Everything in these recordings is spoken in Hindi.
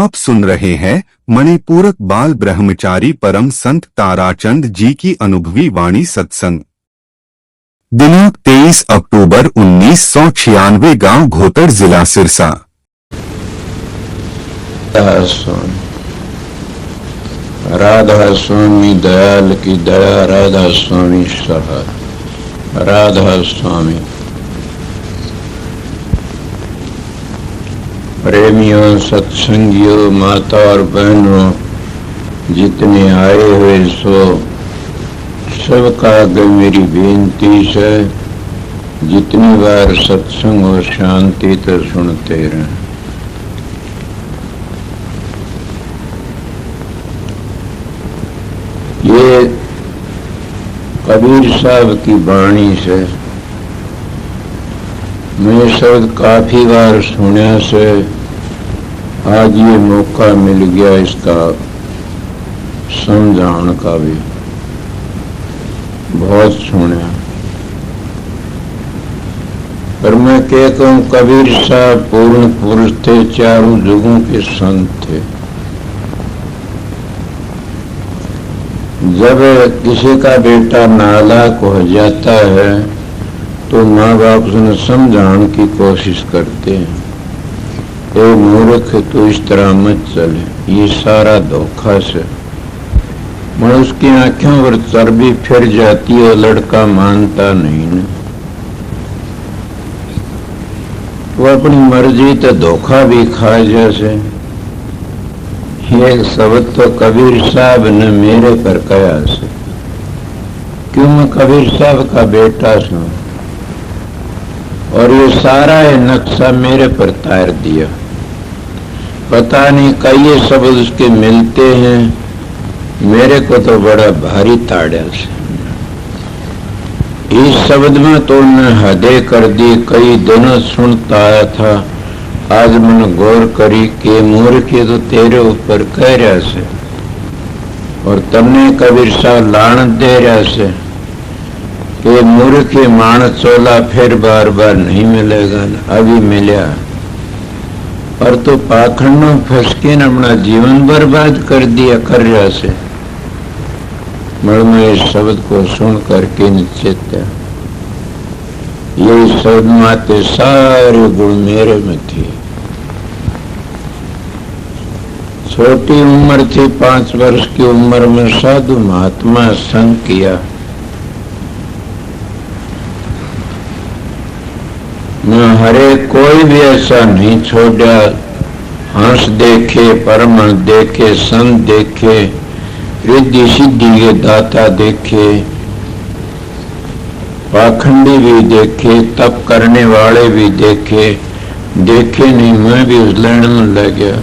आप सुन रहे हैं मणिपूरक बाल ब्रह्मचारी परम संत ताराचंद जी की अनुभवी वाणी सत्संग। दिनांक 23 अक्टूबर 1996, गांव घोतर, जिला सिरसा। राधा स्वामी दयाल की दया, राधा स्वामी सहाय, राधा स्वामी। प्रेमियों, सत्संगियों, माता और बहनों, जितने आए हुए सो सबका आगे मेरी बेनती है, जितनी बार सत्संग और शांति तो सुनते रहें। ये कबीर साहब की वाणी से मैं शब्द काफी बार सुनने से आज ये मौका मिल गया इसका समझाने का भी। बहुत सुना, पर मैं कहता हूँ कबीर साहब पूर्ण पुरुष थे, चारों युगों के संत थे। जब किसी का बेटा नालायक हो जाता है तो माँ बाप उन्हें समझाने की कोशिश करते हैं, ए मूर्ख तो इस तरह मत चले, ये सारा धोखा से। मैं उसकी आंखों पर चर्बी फिर जाती है, लड़का मानता नहीं न। वो अपनी मर्जी तो धोखा भी खा जैसे। ये शब्द तो कबीर साहब ने मेरे पर कहा से, क्यों मैं कबीर साहब का बेटा हूं, और ये सारा ये नक्शा मेरे पर तार दिया। पता नहीं कई शब्द उसके मिलते हैं, मेरे को तो बड़ा भारी ताड़ा से। इस शब्द में तो उन्हें हदे कर दी। कई दिनों सुनता आया था, आज मैंने गौर करी कि मूर्ख तो तेरे ऊपर कह रहा से, और तमने कबीर साहब लानत दे रहा से कि मूर्ख मान चोला फिर बार बार नहीं मिलेगा, अभी मिला। और तो पाखंडों फंस के न अपना जीवन बर्बाद कर दिया कर रहा से। मैं इस शब्द को सुन करके निश्चित है, ये शब्द माते सारे गुण मेरे में थे। छोटी उम्र थी, 5 वर्ष की उम्र में साधु महात्मा संग किया। मैं हरे कोई भी ऐसा नहीं छोड़ा। हंस देखे, परम देखे, संत देखे, रिद्धि सिद्धि के दाता देखे, पाखंडी भी देखे, तप करने वाले भी देखे। देखे नहीं, मैं भी उस लाइन में लग गया।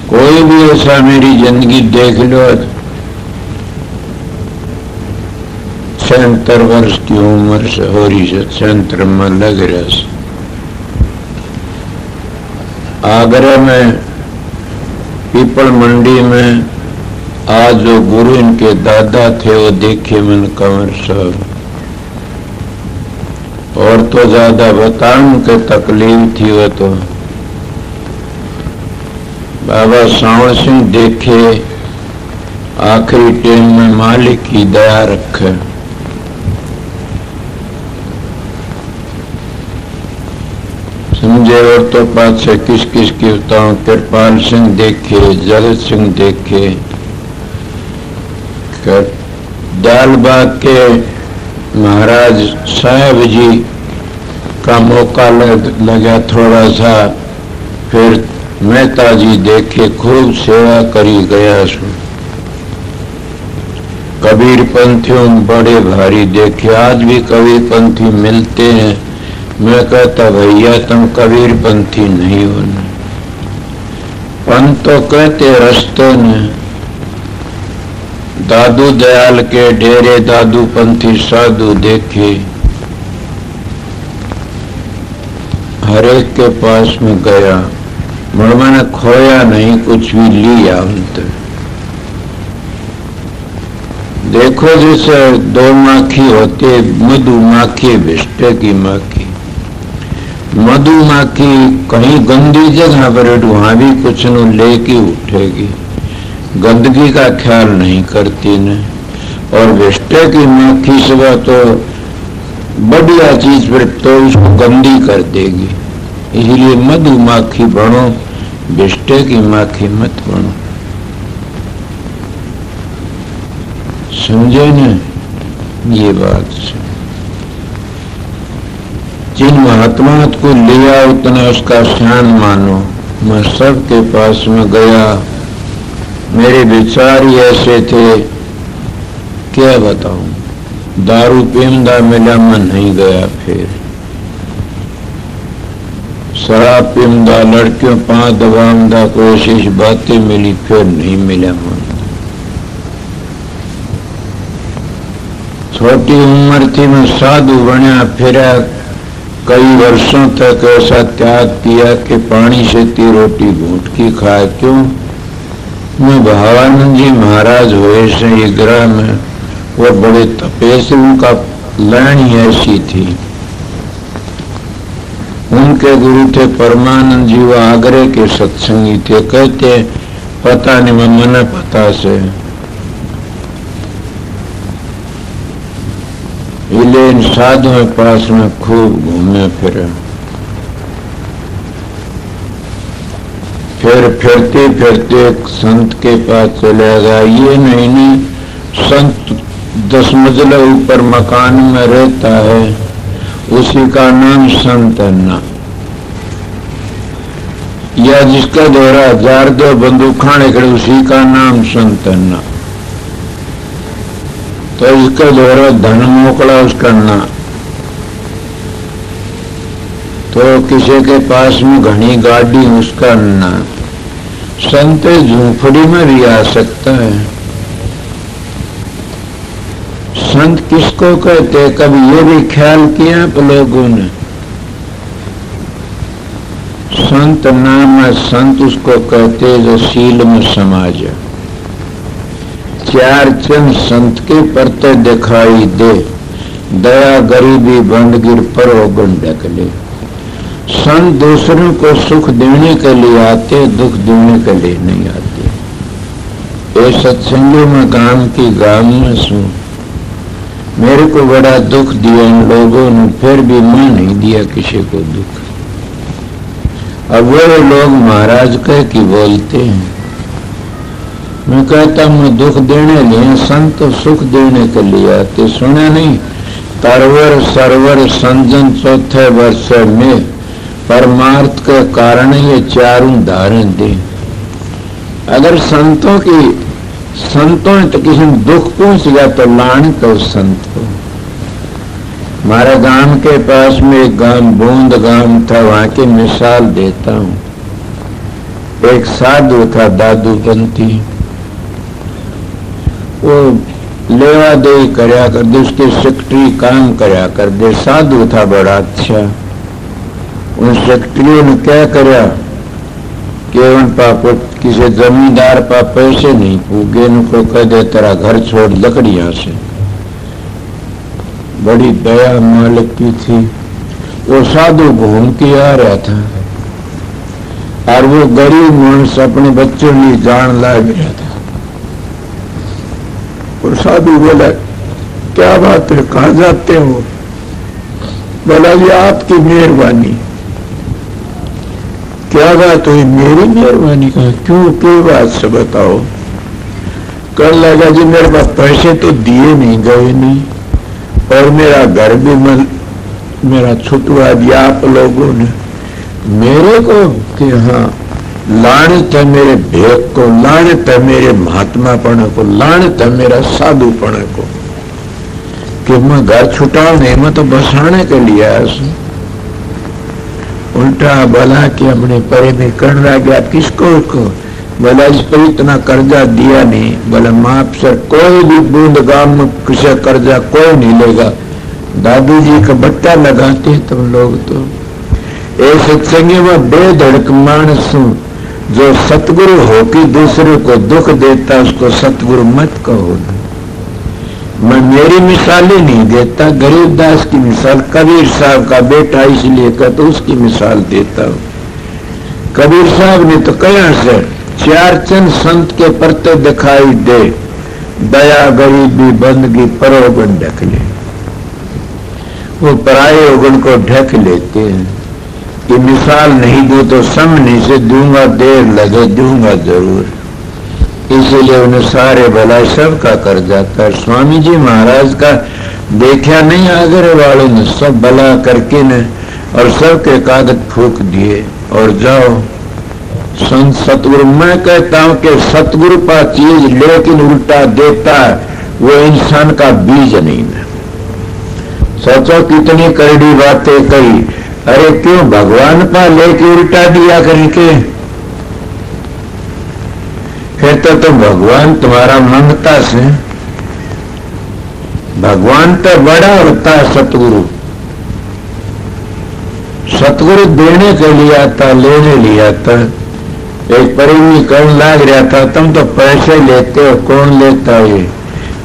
कोई भी ऐसा मेरी जिंदगी देख लो, 76 वर्ष की उम्र से हो रही है, 76 में लग रहा है। आगरा में पीपल मंडी में आज जो गुरु इनके दादा थे वो देखे मैंने कंवर साहब। और तो ज्यादा बताऊं के तकलीफ थी वो तो। बाबा सावण सिंह देखे, आखिरी टाइम में मालिक की दया रखे। समझे। और तो पास किस किस की बताऊं, कृपाल सिंह देखे, जगत सिंह देखे। दालबाग के महाराज साहब जी का मौका लगा थोड़ा सा, फिर मेहता जी देखे, खूब सेवा करी गया। कबीर पंथियों बड़े भारी देखे, आज भी कबीर पंथी मिलते हैं। मैं कहता भैया तुम कबीर पंथी नहीं हो। पंथ तो कहते रस्ते ने। दादू दयाल के डेरे दादू पंथी साधु देखे, हरेक के पास में गया, मैंने खोया नहीं, कुछ भी लिया उनसे। देखो जैसे 2 माखी होती, मधुमाखी भिष्टे की माखी। मधुमाखी कहीं गंदी जगह पर वहां भी कुछ न लेके उठेगी, गंदगी का ख्याल नहीं करती न। और विष्टे की माखी सुबह तो बढ़िया चीज पर तो उसको गंदी कर देगी, इसलिए मधुमाखी बनो, विष्टे की माखी मत बनो। समझे न ये बात से? जिन महात्मा को लिया उतना उसका शान मानो। मैं सबके पास में गया, मेरे विचार ही ऐसे थे, क्या बताऊं। दारू पींदा मिला, मैं नहीं गया। फिर शराब पींदा, लड़कियों पांच दबाऊंदा, कोशिश बातें मिली, फिर नहीं मिला मन। छोटी उम्र थी, मैं साधु बनया फिरा, कई वर्षों तक ऐसा त्याग किया कि पानी से ती रोटी घूंट की खाए। क्यों? मैं भवानंद जी महाराज हुए से ये ग्रह में, वो बड़े तपेस, उनका लाइन ऐसी थी। उनके गुरु थे परमानंद जी, वो आगरे के सत्संगी थे। कहते पता नहीं, मैंने पता से इले इन साधुओं के पास में खूब घूमे फिरे। फिर फिरते फिरते एक संत के पास चले गया। ये नहीं, संत 10 मंजिला ऊपर मकान में रहता है, उसी का नाम संत अन्ना। या जिसका द्वारा 1000 दो बंदूक खाने करे, उसी का नाम संत अन्ना। तो इसके द्वारा धन मोकला उसका ना। तो किसी के पास में घनी गाड़ी, उसका ना। संत झूंपड़ी में भी आ सकता है। संत किसको कहते, कभी ये भी ख्याल किया आप लोगों ने? संत नाम है, संत उसको कहते जो शील में समाज है। चार चंद संत के परते दिखाई दे, दया गरीबी बंदगिर पर ओगन ढकले। संत दूसरों को सुख देने के लिए आते, दुख देने के लिए नहीं आते। ये सत्संगों में गांव की गांव में सुन, मेरे को बड़ा दुख दिया इन लोगों ने, फिर भी मैं नहीं दिया किसी को दुख। अब वो लोग महाराज कह की बोलते हैं, मैं कहता हूँ दुख देने लिए, संत सुख देने के लिए आते। सुना नहीं? तरवर सरवर संजन चौथे वर्ष में परमार्थ के कारण ये चारों धारण दे। अगर संतों ने तो किसी में दुख पहुंच गया तो लान तो संत को। हमारे गांव के पास में एक गांव बूंद गांव था, वहां की मिसाल देता हूं। एक साधु था दादूपंथी, वो लेवा दे करया कर दे, उसके सेक्रेटरी काम करया कर दे। साधु था बड़ा अच्छा। उन सेक्रेटरी ने क्या करया कि उन पाप किसी जमींदार पा पैसे नहीं पूगे, उनको कह दे तेरा घर छोड़ लकड़ियां से। बड़ी दया मालिक की थी। वो साधु घूम के आ रहा था और वो गरीब मानस अपने बच्चों की जान ला गया था। और साधु बोला, क्या बात है, कहाँ जाते हो? बोला जी आपकी मेहरबानी। क्या बात हुई? मेरी मेहरबानी? कहा क्यों, क्यों बात से बताओ। कर लगा जी मेरे पास पैसे तो दिए नहीं गए नहीं, और मेरा घर भी मेरा छुटवा दिया आप लोगों ने मेरे को। कि हाँ, लानत है मेरे भेद को, लानत है मेरे महात्मापण को, लानत है मेरा साधुपण को कि मैं घर छुटाने में तो बसाने के लिए आया। उल्टा बोला कि हमने परे में कर रहा गया किसको को? बोला इस पर इतना कर्जा दिया नहीं। बोला माफ सर, कोई भी बूंद गांव में किसी कर्जा कोई नहीं लेगा। दादू जी का बट्टा लगाते तुम लोग तो। एक सत्संगी में बेधड़क मानस जो सतगुरु हो कि दूसरे को दुख देता, उसको सतगुरु मत कहो। मैं मेरी मिसाल ही नहीं देता, गरीबदास की मिसाल, कबीर साहब का बेटा इसलिए कहता उसकी मिसाल देता हूं। कबीर साहब ने तो कया से चार चंद संत के परते दिखाई दे, दया गरीबी बंदगी परोगन ढक ले। वो पराये उगन को ढक लेते हैं कि मिसाल नहीं दो तो सामने से दूंगा, देर लगे दूंगा जरूर, इसीलिए उन्हें सारे भला सबका कर जाता है। स्वामी जी महाराज का देखा नहीं आगरे वालों ने सब भला करके न और सबके कागज फूक दिए और जाओ संत सतगुरु। मैं कहता हूं कि सतगुरु का चीज लेकिन उल्टा देता वो इंसान का बीज नहीं है। सोचो कितनी करड़ी बातें कही, अरे क्यों भगवान पा लेके उल्टा दिया करके, फिर तो भगवान तुम्हारा मांगता से, भगवान तो बड़ा होता है सतगुरु। सतगुरु देने के लिए आता, लेने लिए आता। एक परिणी कौन लाग रहा था, तुम तो पैसे लेते हो, कौन लेता है?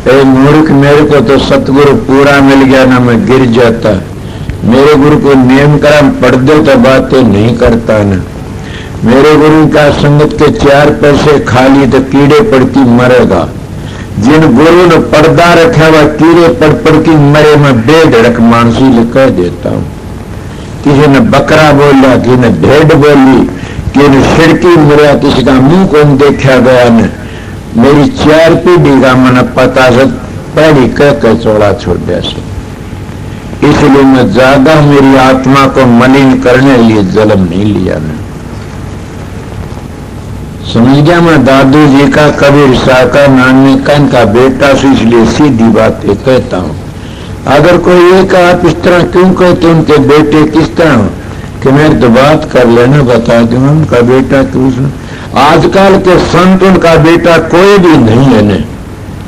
ए मूर्ख, मेरे को तो सतगुरु पूरा मिल गया ना, मैं गिर जाता। मेरे गुरु को नियम कर्म पढ़ दो तो बातें नहीं करता ना। मेरे गुरु का संगत के चार पैसे खाली तो कीड़े पड़ की मरेगा। जिन गुरु ने पर्दा रखा हुआ कीड़े पड़ पड़ की मरे, मैं बेधड़क मानसी कह देता हूं। किसी ने बकरा बोला, किसी ने भेड़ बोली, किसी ने खिड़की मरा, किसी का मुंह कौन देखा गया न। मेरी चार पीढ़ी का मन पता से पहली कह चौड़ा छोड़ दिया से। इसलिए मैं ज्यादा मेरी आत्मा को मलिन करने लिए जन्म नहीं लिया न। समझ गया? मैं दादू जी का, कबीर साहब का, नानी कन का बेटा से इसलिए सीधी बातें कहता हूं। अगर कोई एक आप इस तरह क्यों कहते उनके बेटे किस तरह, कि मेरे तो बात कर लेना, बता दूंगा उनका बेटा क्यों। आजकल के संत उनका बेटा कोई भी नहीं है,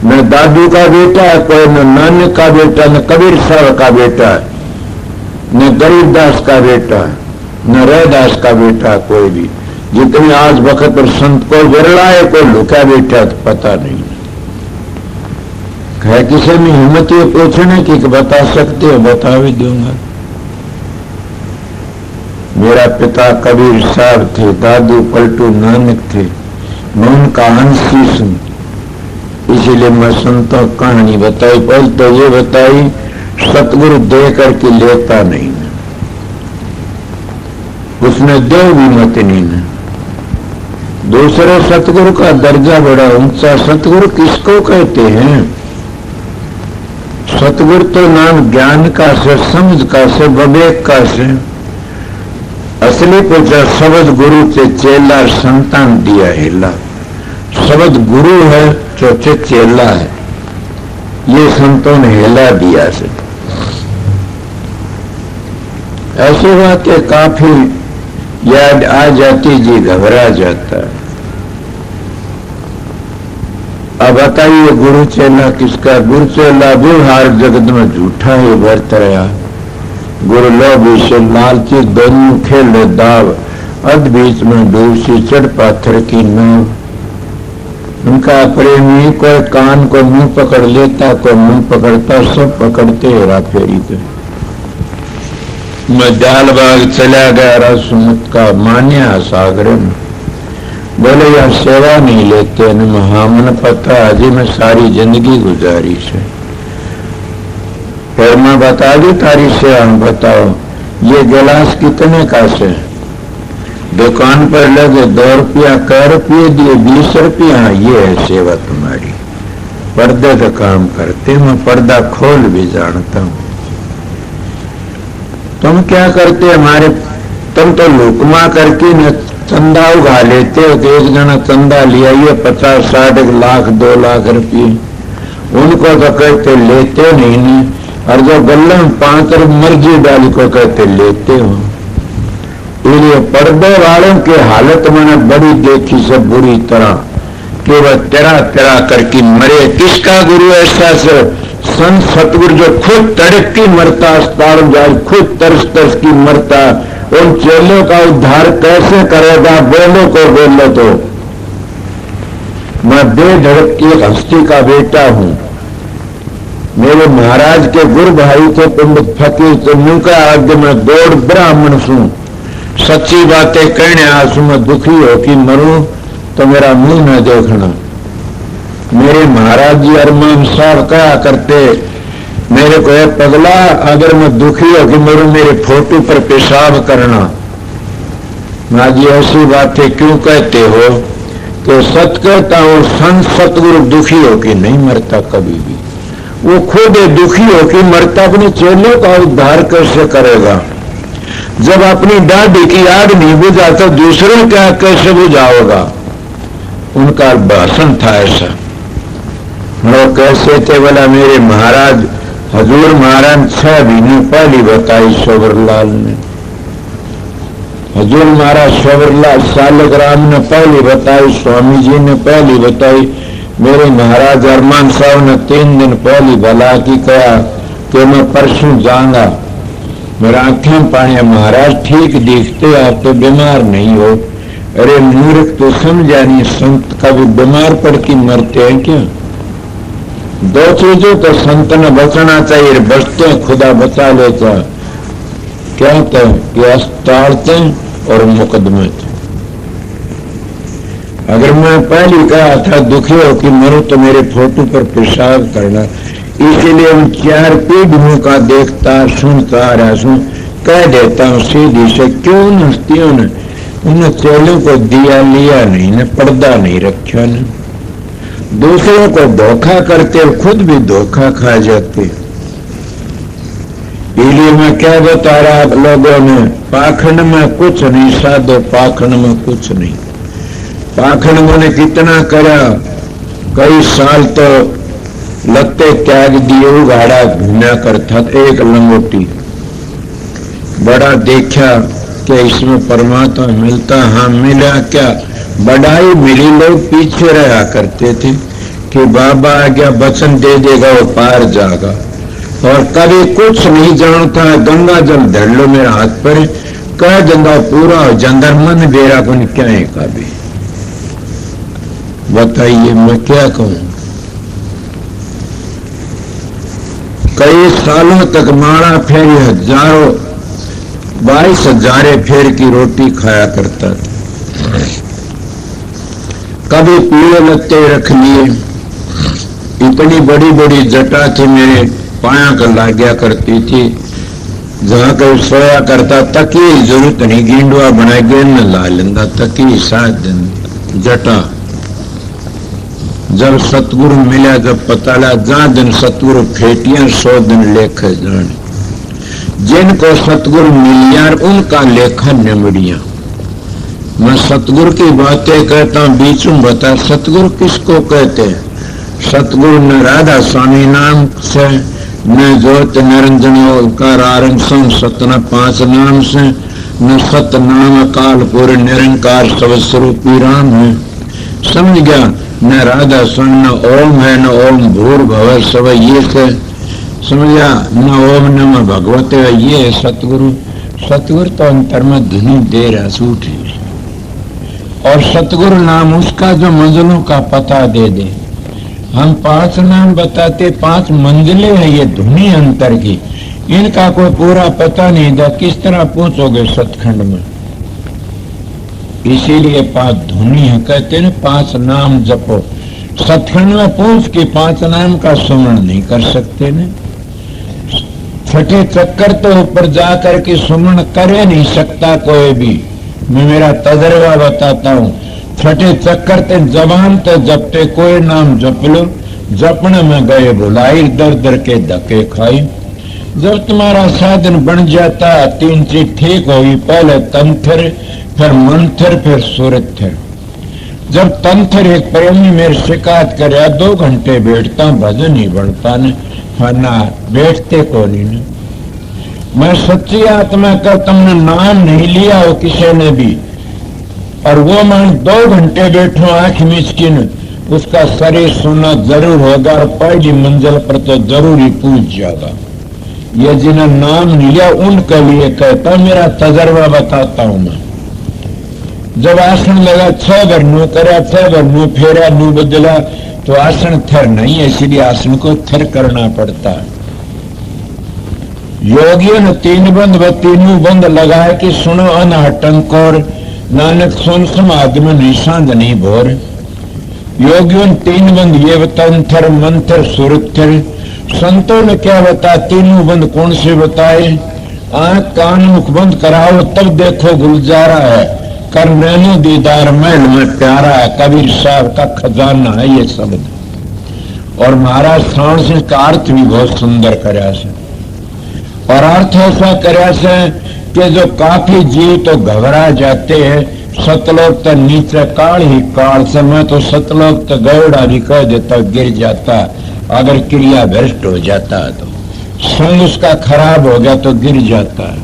न दादू का बेटा है कोई, न नानक का बेटा, न कबीर साहब का बेटा है, न गरीबदास का बेटा है, न रैदास का बेटा, कोई भी। जितने आज वक्त पर संत को विरला है, कोई लुका बेटा तो पता नहीं है। किसी में हिम्मत ये पूछने की बता सकते हो, बता भी दूंगा। मेरा पिता कबीर साहब थे, दादू पलटू नानक थे, मैं उनका अंशी सुन, इसीलिए मैं संतों कहानी बताई। पहले तो ये बताई सतगुरु दे करके लेता नहीं, उसने दे भी मत नहीं। दूसरे सतगुरु का दर्जा बड़ा ऊंचा। सतगुरु किसको कहते हैं? सतगुरु तो नाम ज्ञान का से, समझ का से, विवेक का से। असली पूछा शब्द गुरु से चेला संतान दिया हिला। शब्द गुरु है जो चेला है, ये संतों ने हिला दिया से। ऐसी बातें काफी याद आ जाती जी, घबरा जाता है। अब बताइए गुरु चेला किसका? गुरु चेला व्यवहार जगत में झूठा ही बरत रहा। गुरु लोभ से लालची दोनों खेले दाव, अध बीच में डूबसी चढ़ पाथर की नाव। उनका प्रेमी कोई कान को मुंह पकड़ लेता, कोई मुंह पकड़ता, सब पकड़ते हेरा फेरी के। मैं जालबाग चला गया रसुमत का मान्या सागर में। बोले यार सेवा नहीं लेते न। हाँ मन पता, अजी मैं सारी जिंदगी गुजारी से। फिर मैं बता दी तारी सेवा, बताओ ये गिलास कितने का से? दुकान पर लगे 2 रुपया, कै रुपये दिए? 20 रुपया। ये है सेवा तुम्हारी। पर्दे का काम करते, मैं पर्दा खोल भी जानता हूं। तुम क्या करते हमारे? तुम तो लुकमा करके न चंदा उगा लेते हो कि एक जना चंदा लिया, ये 50, 60, 1 लाख, 2 लाख रुपये। उनको तो कहते लेते नहीं न। और जो गले में 5 रुपये मर्जी डाली को कहते लेते हो। इसलिए पर्दे वालों की हालत मैंने बड़ी देखी से बुरी तरह, कि वह तेरा तेरा करके मरे। किसका गुरु ऐसा से? संत सतगुरु जो खुद तड़क की मरता, अस्पताल जाए खुद तरस तरस की मरता। उन चेलों का उद्धार कैसे करेगा? बोलो को बोलो तो। मैं बेधड़क की हस्ती का बेटा हूं। मेरे महाराज के गुरु भाई थे पंडित फकीर, तो नुका आगे मैं दौड़ ब्राह्मण सू, सच्ची बातें कहने आसू मैं दुखी हो कि मरूं तो मेरा मुंह न देखना। मेरे महाराज जी अरमान साहब कहा करते मेरे को, है पगला, अगर मैं दुखी हो कि मरूं मेरे फोटो पर पेशाब करना। ना जी ऐसी बातें क्यों कहते हो? तो सच कहता हूं, संत सतगुरु दुखी हो कि नहीं मरता कभी भी। वो खुद दुखी हो कि मरता, अपने चेलों का उद्धार कैसे करेगा? जब अपनी दादी की आग नहीं बुझा तो दूसरों का कैसे बुझाओगा? उनका भाषण था ऐसा। वो कैसे थे बोला, मेरे महाराज हजूर महाराज 6 महीने पहली बताई सोबरलाल ने, हजूर महाराज सोबरलाल सालग्राम ने पहली बताई, स्वामी जी ने पहली बताई, मेरे महाराज अरमान साहब ने 3 दिन पहली भला की कहा कि मैं परसों जाऊंगा। मेरा आंखें पानी, महाराज ठीक दिखते, आप तो बीमार नहीं हो। अरे मूर्ख, तो समझा नहीं, संत कभी बीमार पड़ के मरते हैं क्या? 2 चीजों तो संत ने बचना चाहिए, बचते खुदा बचा लेता। क्या था कि अस्पताल थे और मुकदमे थे। अगर मैं पहले कहा था दुखी हो कि मरो तो मेरे फोटो पर पेशाब करना, इसीलिए उन 4 पीढ़ियों का देखता सुनता रहा, कह देता हूं सीधी से, क्यों हस्तियों ने उन चेलों को दिया लिया नहीं ने, पर्दा नहीं रखा ने, दूसरों को धोखा करते और खुद भी धोखा खा जाते। इसलिए मैं क्या बता रहा लोगों ने, पाखंड में कुछ नहीं साधो, पाखंड में कुछ नहीं। पाखंड ने कितना करा, कई साल तो लत्ते त्याग दिए, उगाड़ा घूना करता, एक लंगोटी बड़ा देखा कि इसमें परमात्मा मिलता। हाँ मिला, क्या बढ़ाई मिली। लोग पीछे रहा करते थे कि बाबा आ गया वचन दे देगा वो पार जाएगा, और कभी कुछ नहीं जानता। गंगा जल धर लो मेरे हाथ पर, कह देंगे पूरा हो जाता, मन बेरा को क्या है कभी। बताइए मैं क्या कहूं? कई सालों तक माड़ा फेरी, हजारों 22,000 फेर की रोटी खाया करता था। कभी पीले लत्ते रख लिए, इतनी बड़ी बड़ी जटा थी मेरे पाया कर लाग्या करती थी, जहां कहीं सोया करता तकी जरूरत नहीं, गेंडुआ बना गेंद ला लेंदा तकी 7 दिन जटा। जब सतगुरु मिला, जब पता लगा, जहां दिन सतगुरु फेटियां 100 दिन लेखे जाने। जिनको सतगुरु मिल यार उनका लेखा निमड़िया। मैं सतगुरु की बातें कहता हूं, बीच में बता सतगुरु किसको कहते हैं? सतगुरु न राधा स्वामी नाम से, न ज्योत निरंजन ओंकार आरंभ सम सतना 5 नाम से, न सत नाम कालपुर निरंकार सब स्वरूपी राम है। समझ गया? न राधा स्वामी, न ओम है, न ओम भूर्भुवः सब ये से, समझा? न ओम नमः भगवते, ये है सतगुरु। सतगुरु तो अंतर में धुनी दे रहा सूठी, और सतगुरु नाम उसका जो मंजिलों का पता दे दे। हम 5 नाम बताते, 5 मंजिलें हैं ये धुनी अंतर की, इनका कोई पूरा पता नहीं था, किस तरह पहुंचोगे सतखंड में? इसीलिए 5 धुनी है, कहते हैं 5 नाम जपो। सतखंड में पहुंच के 5 नाम का सुमरण नहीं कर सकते न। 6ठे चक्कर तो ऊपर जाकर के सुमरण करे नहीं सकता कोई भी। मैं मेरा तजर्बा बताता हूँ, 6ठे चक्कर ते जवान तो जपते, कोई नाम जप लो, जपने में गए भुलाई, दर दर के धक्के खाई। जब तुम्हारा साधन बन जाता, 3 चीज ठीक होगी, पहले तंत्र, फिर मंत्र, फिर सुरथर। जब तंत्र एक प्रेमी मेरे शिकायत करे, 2 घंटे बैठता भजन ही बढ़ता न, ना बैठते को नहीं। मैं सच्ची आत्मा का तुमने नाम नहीं लिया हो किसी ने भी, और वो मैं 2 घंटे बैठो आंख मिचकिन, उसका शरीर सुना जरूर होगा, और पहली मंजिल पर तो जरूर ही पूछ जाएगा। ये जिन्हें नाम नहीं लिया उनके लिए कहता, मेरा तजर्बा बताता हूं मैं। जब आसन लगा, 6 बार नू करा, 6 बार नू फेरा, नू बदला, तो आसन थिर नहीं है, इसलिए आसन को थिर करना पड़ता है। योगियों ने तीन बंद व तीनों बंद लगाए कि सुनो अनहटंकोर, नानक सुन समाधि में निशांत नहीं भोर। योगियों ने तीन बंद ये बताओ, थर मंत्र सुरत थिर। संतों ने क्या बताया, तीनों बंद कौन से बताए? आंख कान मुख बंद कराओ तब देखो गुलजारा है, कर नैनो दीदार महल में प्यारा है। कबीर साहब का खजाना है ये शब्द। और महाराज श्रावण सिंह का अर्थ भी बहुत सुंदर करया से, और अर्थ ऐसा करया से कि जो काफी जीव तो घबरा जाते हैं, सतलोक तो नीचे काल ही काल से, मैं तो सतलोक तो गौड़ा भी कह देता गिर जाता, अगर क्रिया भ्रष्ट हो जाता है तो संग उसका खराब हो गया तो गिर जाता है।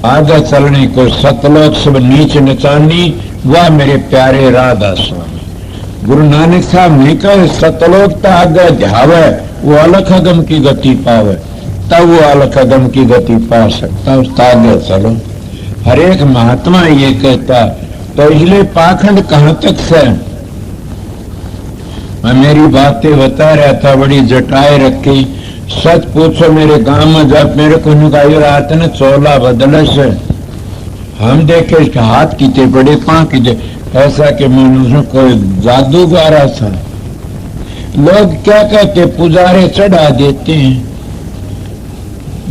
आगे चलने को सतलोक सब नीच नचानी, वह मेरे प्यारे राधा स्वामी। गुरु नानक साहब नहीं कहे सतलोक तो आगे ध्यावे, वो अलख अगम की गति पावे, तब वो अलख अगम की गति पा सकता। उस आगे चलो, हर एक महात्मा ये कहता। तो इसलिए पाखंड कहां तक से? मैं मेरी बातें बता रहा था, बड़ी जटाए रखी। सच पूछो, मेरे गांव में जब मेरे को नुकाई रात ने चोला बदले से हम देखे इसके हाथ कीते बड़े पांव कीते, ऐसा कि मनुष्य कोई जादूगारा था। लोग क्या कहते, पुजारे चढ़ा देते हैं,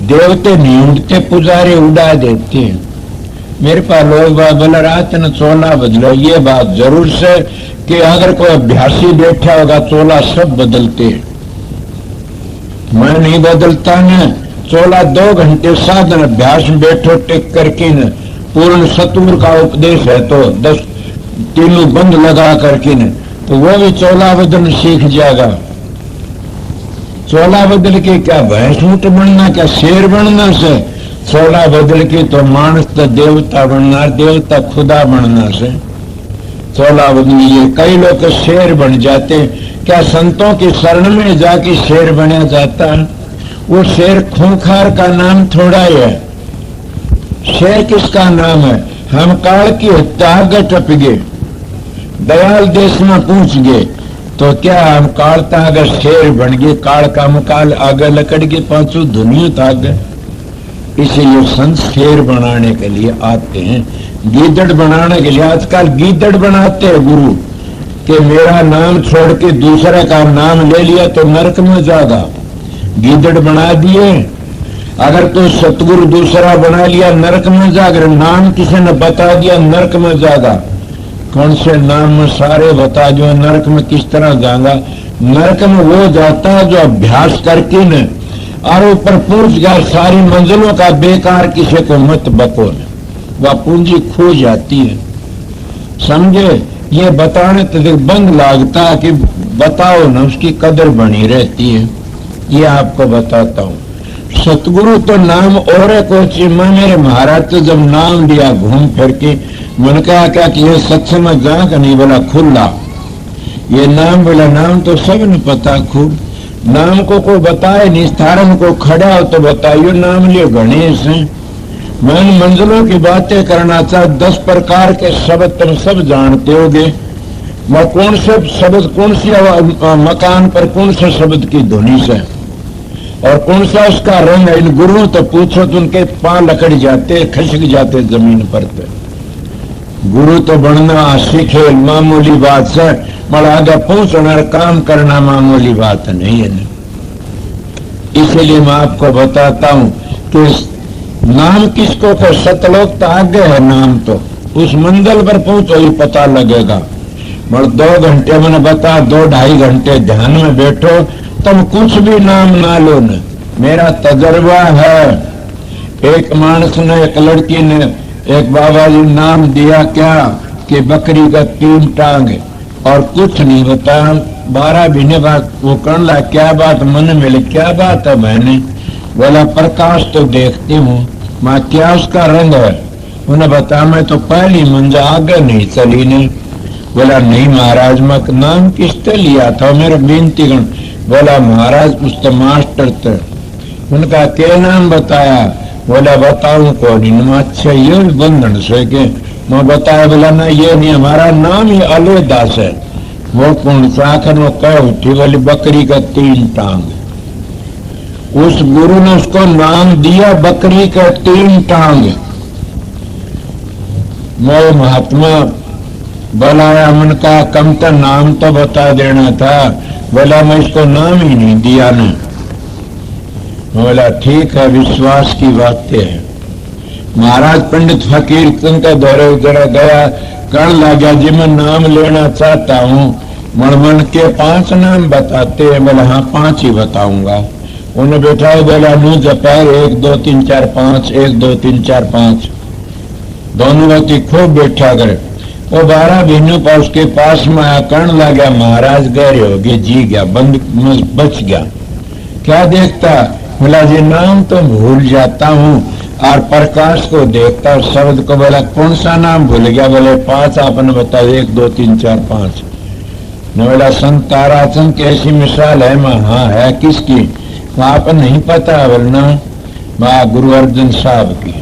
देवते नहीं उड़ते, पुजारे उड़ा देते हैं। मेरे पास लोग बोला रात ने चोला बदलो, ये बात जरूर से कि अगर कोई अभ्यासी बैठा होगा चोला सब बदलते हैं। मैं नहीं बदलता न, चोला 2 घंटे साधन अभ्यास में बैठो टिक करके न, पूर्ण सतुर का उपदेश है तो 10 तीनों बंद लगा करके न, तो वो भी चोला बदल सीख जाएगा। चोला बदल के क्या भैंस ऊंट बनना, क्या शेर बनना से? चोला बदल के तो मानस तो देवता बनना, देवता खुदा बनना से चोला बदलिए। कई लोग शेर बन जाते, क्या संतों की शरण में जाके शेर बना जाता? वो शेर खूंखार का नाम थोड़ा है। शेर किसका नाम है? हम काल की हत्या आगे टप गए, दयाल देश में पहुंच गए, तो क्या हम काल था अगर शेर बन गए? काल का मुकाल आगे लकड़ के पांचों दुनिया था आगे। इसीलिए संत शेर बनाने के लिए आते हैं, गीदड़ बनाने के लिए। आजकल गीदड़ बनाते हैं गुरु कि मेरा नाम छोड़ के दूसरे का नाम ले लिया तो नरक में जाएगा, गीदड़ बना दिए। अगर तो सतगुरु दूसरा बना लिया नरक में जा, अगर नाम किसी ने बता दिया नरक में जाएगा। कौन से नाम में सारे बता दो, नरक में किस तरह जाएगा? नरक में वो जाता है जो अभ्यास करके न और ऊपर पहुंच गया, सारी मंजिलों का बेकार किसी को मत बको न, वह पूंजी खो जाती है। समझे? ये बताने तो बंद लागता कि बताओ ना, उसकी कदर बनी रहती है। ये आपको बताता हूँ। सतगुरु तो नाम और है कुछ। मैं मेरे महाराज तो जब नाम लिया घूम फिर के, मन कहा क्या कि ये सत्संग में जा का नहीं, बोला खुला ये नाम, बोला नाम तो सब ने पता खूब, नाम को कोई बताए नहीं। स्थारम को खड़ा हो तो बताइयो, नाम लियो गणेश है। मैं मंजिलों की बातें करना चाह, 10 प्रकार के शब्द तुम सब जानते होगे। मैं कौन से शब्द, कौन सी मकान पर कौन से शब्द की ध्वनि से और कौन सा उसका रंग है, इन गुरुओं तो पूछो तो उनके पांव लकड़ जाते, खिसक जाते जमीन पर। गुरु तो बनना सीखे मामूली बात से, मगर आगे पहुंचना काम करना मामूली बात नहीं है ना। इसलिए मैं आपको बताता हूं कि नाम किसको को, सतलोक तो आगे है नाम, तो उस मंजिल पर पहुंचो ही पता लगेगा। मगर 2 घंटे मैंने बता, 2-2.5 घंटे ध्यान में बैठो, तुम कुछ भी नाम ना लो न। मेरा तजर्बा है, एक मानस ने, एक लड़की ने, एक बाबा जी नाम दिया क्या कि बकरी का 3 टांग, और कुछ नहीं बताया। 12 महीने बाद वो कहने लगा क्या बात मन में, क्या बात है? मैंने बोला प्रकाश तो देखती हूँ। माँ क्या उसका रंग है? उन्हें बताया मैं तो पहली मंजिल आगे नहीं चली नहीं। बोला नहीं महाराज, मैं नाम किससे लिया था? मेरा बेनती गण। बोला महाराज उस तो मास्टर थे। उनका क्या नाम बताया? बोला बताऊं कौन? अच्छा ये बंधन से के मैं बताया। बोला ना ये नहीं, हमारा नाम ही अलोदास है। वो पुण्यसाखर वो कह उठी वाली बकरी का 3 टांग। उस गुरु ने उसको नाम दिया बकरी का 3 टांग। वो महात्मा बुलाया, मन का कम तो नाम तो बता देना था। बोला मैं इसको नाम ही नहीं दिया ना। बोला ठीक है, विश्वास की बातें है। महाराज पंडित फकीर का दौरे उधर गया, कण लगा जी मैं नाम लेना चाहता हूँ। मन के 5 नाम बताते हैं। बोला हाँ 5 ही बताऊंगा। उन्हें बैठा बोला मुंह जपार 1 2 3 4 5 1 2 3 4 5। दोनों व्यक्ति खूब बैठा करे। वो 12 बहनों पर उसके पास में आया, कर्ण लगा महाराज गए हो गए, जी गया, बंद बच गया। क्या देखता? बोला जी नाम तो भूल जाता हूँ और प्रकाश को देखता और शब्द को। बोला कौन सा नाम भूल गया? बोले 5 आपने बताओ 1 2 3 4 5। बोला संत ताराचंद की ऐसी मिसाल है? मैं हाँ है। किसकी? आप नहीं पता? बोलना माँ गुरु अर्जुन साहब की।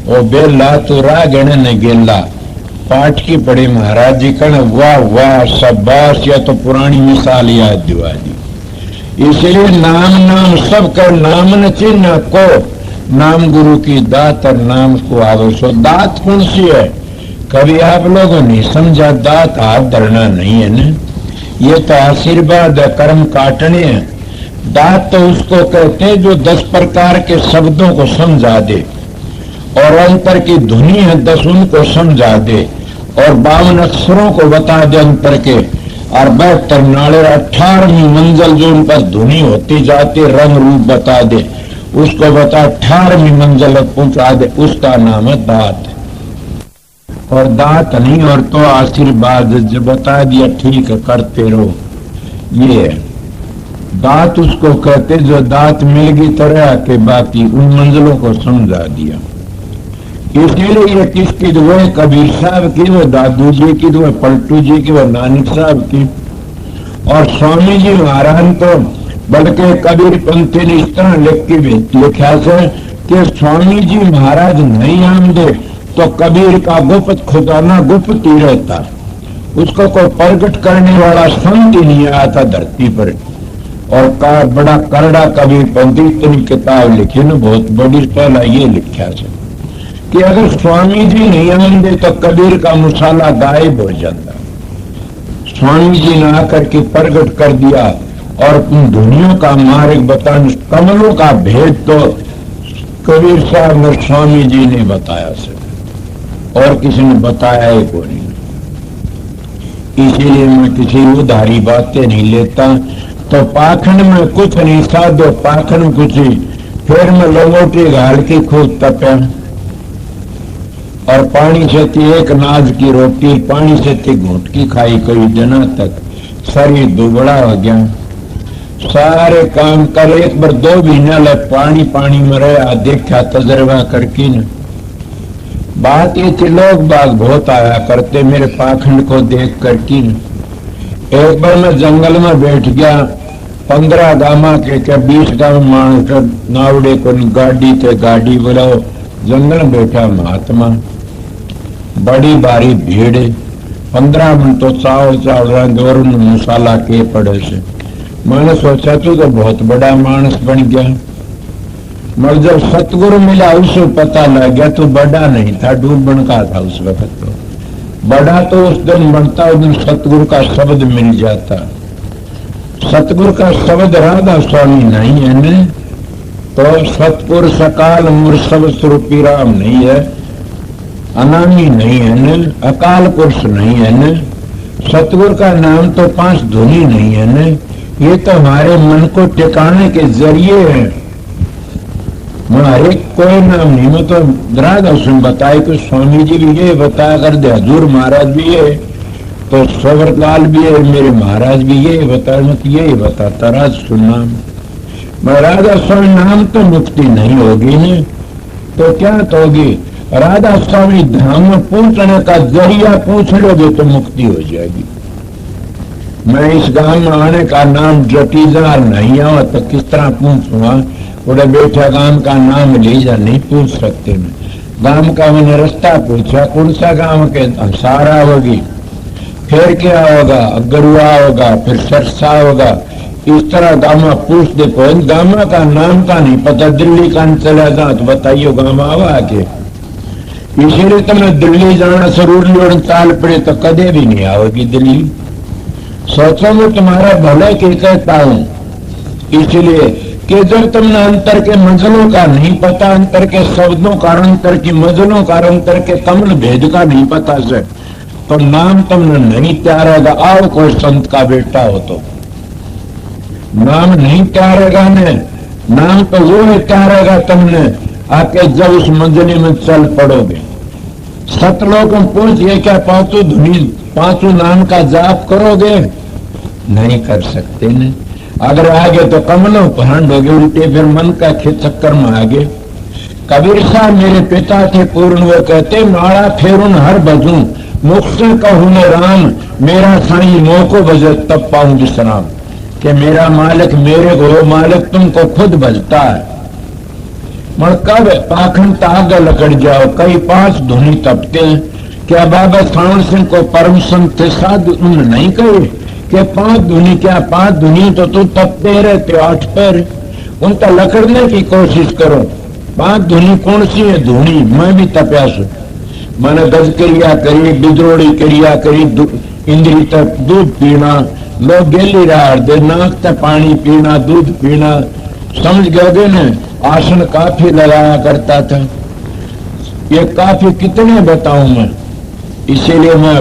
वो बेला तो रागण ने गेला पाठ की पड़ी महाराज जी कण वाह वाह शाबाश, या तो पुरानी मिसाल याद दिवा दी। इसलिए नाम नाम सब कर नाम न चिन्ह को, नाम गुरु की दात और नाम को आवश्यक। दात कौन सी है? कभी आप लोगों ने समझा दात हाथ धरना नहीं है ना, ये तो आशीर्वाद है, कर्म काटने हैं। दात तो उसको कहते हैं जो 10 प्रकार के शब्दों को समझा दे और अंतर की धुनी है 10 उनको समझा दे और 52 अक्षरों को बता दे अंतर के, और 72 नाले 18वीं मंजिल जो उन पर धुनी होती जाती रंग रूप बता दे, उसको बता 18वीं मंजिल पहुंचा दे, उसका नाम है दात। और दात नहीं और तो आशीर्वाद जो बता दिया ठीक है करते रहो। ये दात उसको कहते जो दात मिल गई तरह के बाकी उन मंजिलों को समझा दिया। इसीलिए ये किसकी वो कबीर साहब की, वो दादू जी की, वो पलटू जी की, वो नानक साहब की। और स्वामी जी महाराज तो बल्कि कबीर पंथी ने इस तरह लिख के लिखा से कि स्वामी जी महाराज नहीं आमदे तो कबीर का गुप्त खुदाना गुप्त ही रहता, उसको कोई प्रकट करने वाला संत ही नहीं आया था धरती पर। और का बड़ा करड़ा कबीर पंथी इतनी किताब लिखी ना, बहुत बड़ी पहला ये लिखा से कि अगर स्वामी जी नहीं आमदे तो कबीर का मुसाला गायब हो जाता। स्वामी जी ने आकर के प्रकट कर दिया और उन धुनियों का मार्ग बताने, कमलों का भेद तो कबीर साहब और स्वामी जी ने बताया से, और किसी ने बताया ही को नहीं। इसीलिए मैं किसी उधारी बातें नहीं लेता। तो पाखंड में कुछ नहीं साधो, पाखंड में कुछ ही। फिर मैं लंगोटी घाल के खूब तपया और पानी से थी एक नाज की रोटी, पानी से थी घूट की खाई कई दिनों तक, शरीर दुबड़ा हो गया। सारे काम कर एक बार 2 महीना लग पानी पानी में रहा, देखा तजर्बा करके न। बात ये थी लोग बाग बहुत आया करते मेरे पाखंड को देख करके न। एक बार मैं जंगल में बैठ गया, 15 गामा के 20 गाँव मानस नावड़े को गाड़ी थे, गाड़ी बुलाओ, जंगल में बैठा महात्मा, बड़ी भारी भीड़, 15 मिनट तो चावल रंग और मसाला के पड़े से। मैंने सोचा तू तो बहुत बड़ा मानस बन गया, मगर जब सतगुरु मिला उसे पता लग गया तो बड़ा नहीं था, डूबन का था उस वक्त। तो बड़ा तो उस दिन बनता, उस दिन सतगुरु का शब्द मिल जाता। सतगुरु का शब्द राधा स्वामी नहीं है न, तो सतपुर सकाल मूर सब स्वरूपी राम नहीं है, अनामी नहीं है न, अकाल पुरुष नहीं है न, सतगुरु का नाम तो 5 धुनी नहीं है न। ये तो हमारे मन को टिकाने के जरिए है, हमारे कोई नाम नहीं। मैं तो राधा उसने बताया कि स्वामी जी भी ये बताया कर दे, हजूर महाराज भी ये, तो सवरलाल भी है, मेरे महाराज भी ये बता, मत यही बताता राज सुनना। मैं राधा स्वामी नाम तो मुक्ति नहीं होगी न, तो क्या तो होगी? राधा स्वामी धाम में पूछने का जरिया पूछ लोगे तो मुक्ति हो जाएगी। मैं इस गांव में आने का नाम जटीजार नहीं आवा तो किस तरह पूछूंगा? उड़े बैठा गांव का नाम ले जा, नहीं पूछ सकते। मैं गांव का मैंने रास्ता पूछा, कौन सा गांव के? सारा होगी। फिर क्या होगा, गरुआ होगा, फिर सरसा होगा। इस तरह गामा पूछ दे पहुंच, गामा का नाम का नहीं पता, दिल्ली का चला जा तो बताइयो गामा आवा आके। इसीलिए तुमने दिल्ली जाना जरूर लोड़ चाल पड़े तो कदे भी नहीं आओगी दिल्ली। सोचो मैं तुम्हारा भले के कहता हूं, इसलिए कि जब तुमने अंतर के मंजिलों का नहीं पता, अंतर के शब्दों का, अंतर की मंजिलों का, अंतर के कमल भेद का नहीं पता से, तो नाम तुमने नहीं त्यारेगा। आओ कोई संत का बेटा हो तो नाम नहीं त्यारेगा ने, नाम तो वो है त्यारेगा तुमने आके जब उस मंजिली में चल पड़ोगे। सतलोक में पूछिए क्या पांचों नाम का जाप करोगे? नहीं कर सकते ने। अगर आगे तो कमलों पहंड हो गए उल्टे, फिर मन का चक्कर में आगे। कबीर साहब मेरे पिता थे पूर्ण, वो कहते माड़ा फेरुन हर बजूं, मुख से कहूं ने राम, मेरा साईं मोह को बजे तब पाऊं विश्राम। कि मेरा मालिक मेरे को, मालिक तुमको खुद बजता है। मगर कब पाखंड आगे लकड़ जाओ, कई 5 धुनी तपते हैं। क्या बाबा श्रावण सिंह को परम संत थे साधु, उन्होंने नहीं कहे कि 5 धुनी, क्या 5 धुनी तो तू तपते रहते हो 8 पैर, उनका लकड़ने की कोशिश करो। 5 धुनी कौन सी है धुनी? मैं भी तप्यास, मैंने गज क्रिया करी, बिद्रोड़ी क्रिया करी, इंद्री तक दूध पीना, लोग गेली रहा दे, नाक तक पानी पीना, दूध पीना, समझ गए न। आसन काफी लगाया करता था। ये काफी कितने बताऊं मैं, इसीलिए मैं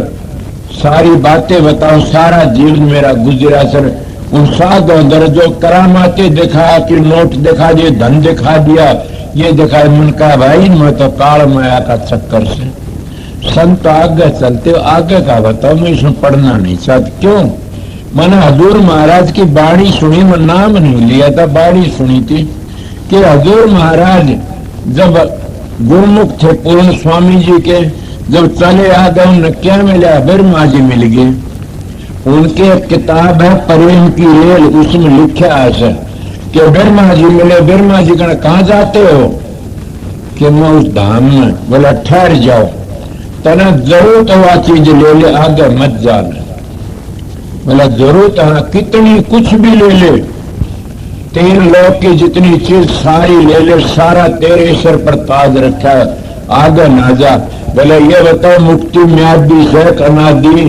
सारी बातें बताऊं। सारा जीवन मेरा गुजरा सर उन साधों दर्जों करामाते दिखा कि नोट दिखा दिए, धन दिखा दिया, ये दिखाया। मन का भाई मैं तो काल माया का चक्कर से संत आगे चलते हो, आगे का बताओ, मैं इसमें पढ़ना नहीं चाहती। क्यों? मैंने हजूर महाराज की बाणी सुनी, मैं नाम नहीं लिया था, बाणी सुनी थी कि हजूर महाराज जब गुरुमुख थे पूर्ण स्वामी जी के, जब चले आ गए उन्हें क्या मिला? ब्रह्मा जी मिल गए। उनके एक किताब है प्रेम की रेल, उसमें लिखा है कि ब्रह्मा जी मिले। ब्रह्मा जी कहना कहाँ जाते हो? कि मैं उस धाम में। बोला ठहर जाओ, तना जरूरत हुआ चीज ले ले, आगे मत जाना। बोला जरूरत है कितनी, कुछ भी ले ले, 3 लोक की जितनी चीज सारी ले ले, सारा तेरे सिर पर ताज रखा है, आगे ना जा। बोले ये बताओ मुक्ति म्यादी से अनादि?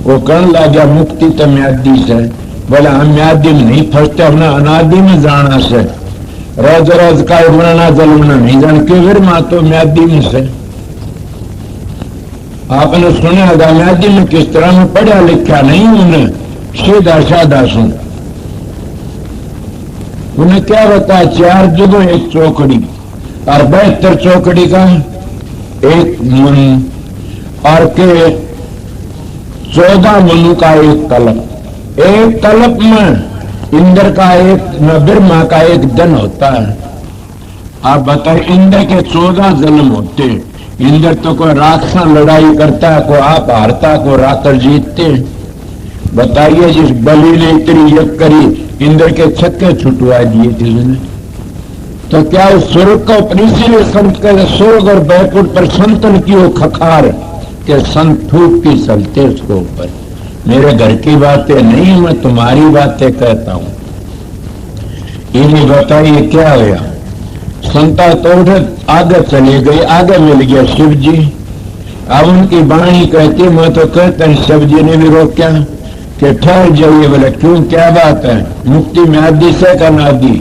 वो कहने लगा मुक्ति तो म्यादी से। बोले हम म्यादी में नहीं फंसते, हमने अनादि में जाना से। रोज रोज का मरना जलना नहीं जान के, फिर माँ तो म्यादी में से। आपने सुना होगा म्यादी में किस तरह में पढ़ा लिखा नहीं, उन्हें सीधा साधा सुन। उन्हें क्या बताया? 4 जुगों 1 चौकड़ी और 72 चौकड़ी का 1 मन, और के 14 मनु का 1 कल्प। 1 कल्प में इंद्र का 1, ब्रह्मा का 1 दिन होता है। आप बताइए इंद्र के 14 जन्म होते। इंद्र तो कोई राक्षस लड़ाई करता, को आप हारता, को राकर जीतते। बताइए जिस बलि ने इतनी यज्ञ करी, इंद्र के छक्के छुटवा दिए थे उसने, तो क्या उस स्वर्ग को इसीलिए संत कहते स्वर्ग और बैकुंठ पर संतन की वो खखार के संत थूक की चलते उसको ऊपर। मेरे घर की बातें नहीं, मैं तुम्हारी बातें कहता हूं। इन्हें बताइए क्या हुआ? संता तो आगे चले गए, आगे मिल गया शिव जी। अब उनकी वाणी कहती, मैं तो कहता शिव जी ने भी रोका कि ठहर जाइए। बोला क्यों, क्या बात है? मुक्ति म्यादी से का अनादि?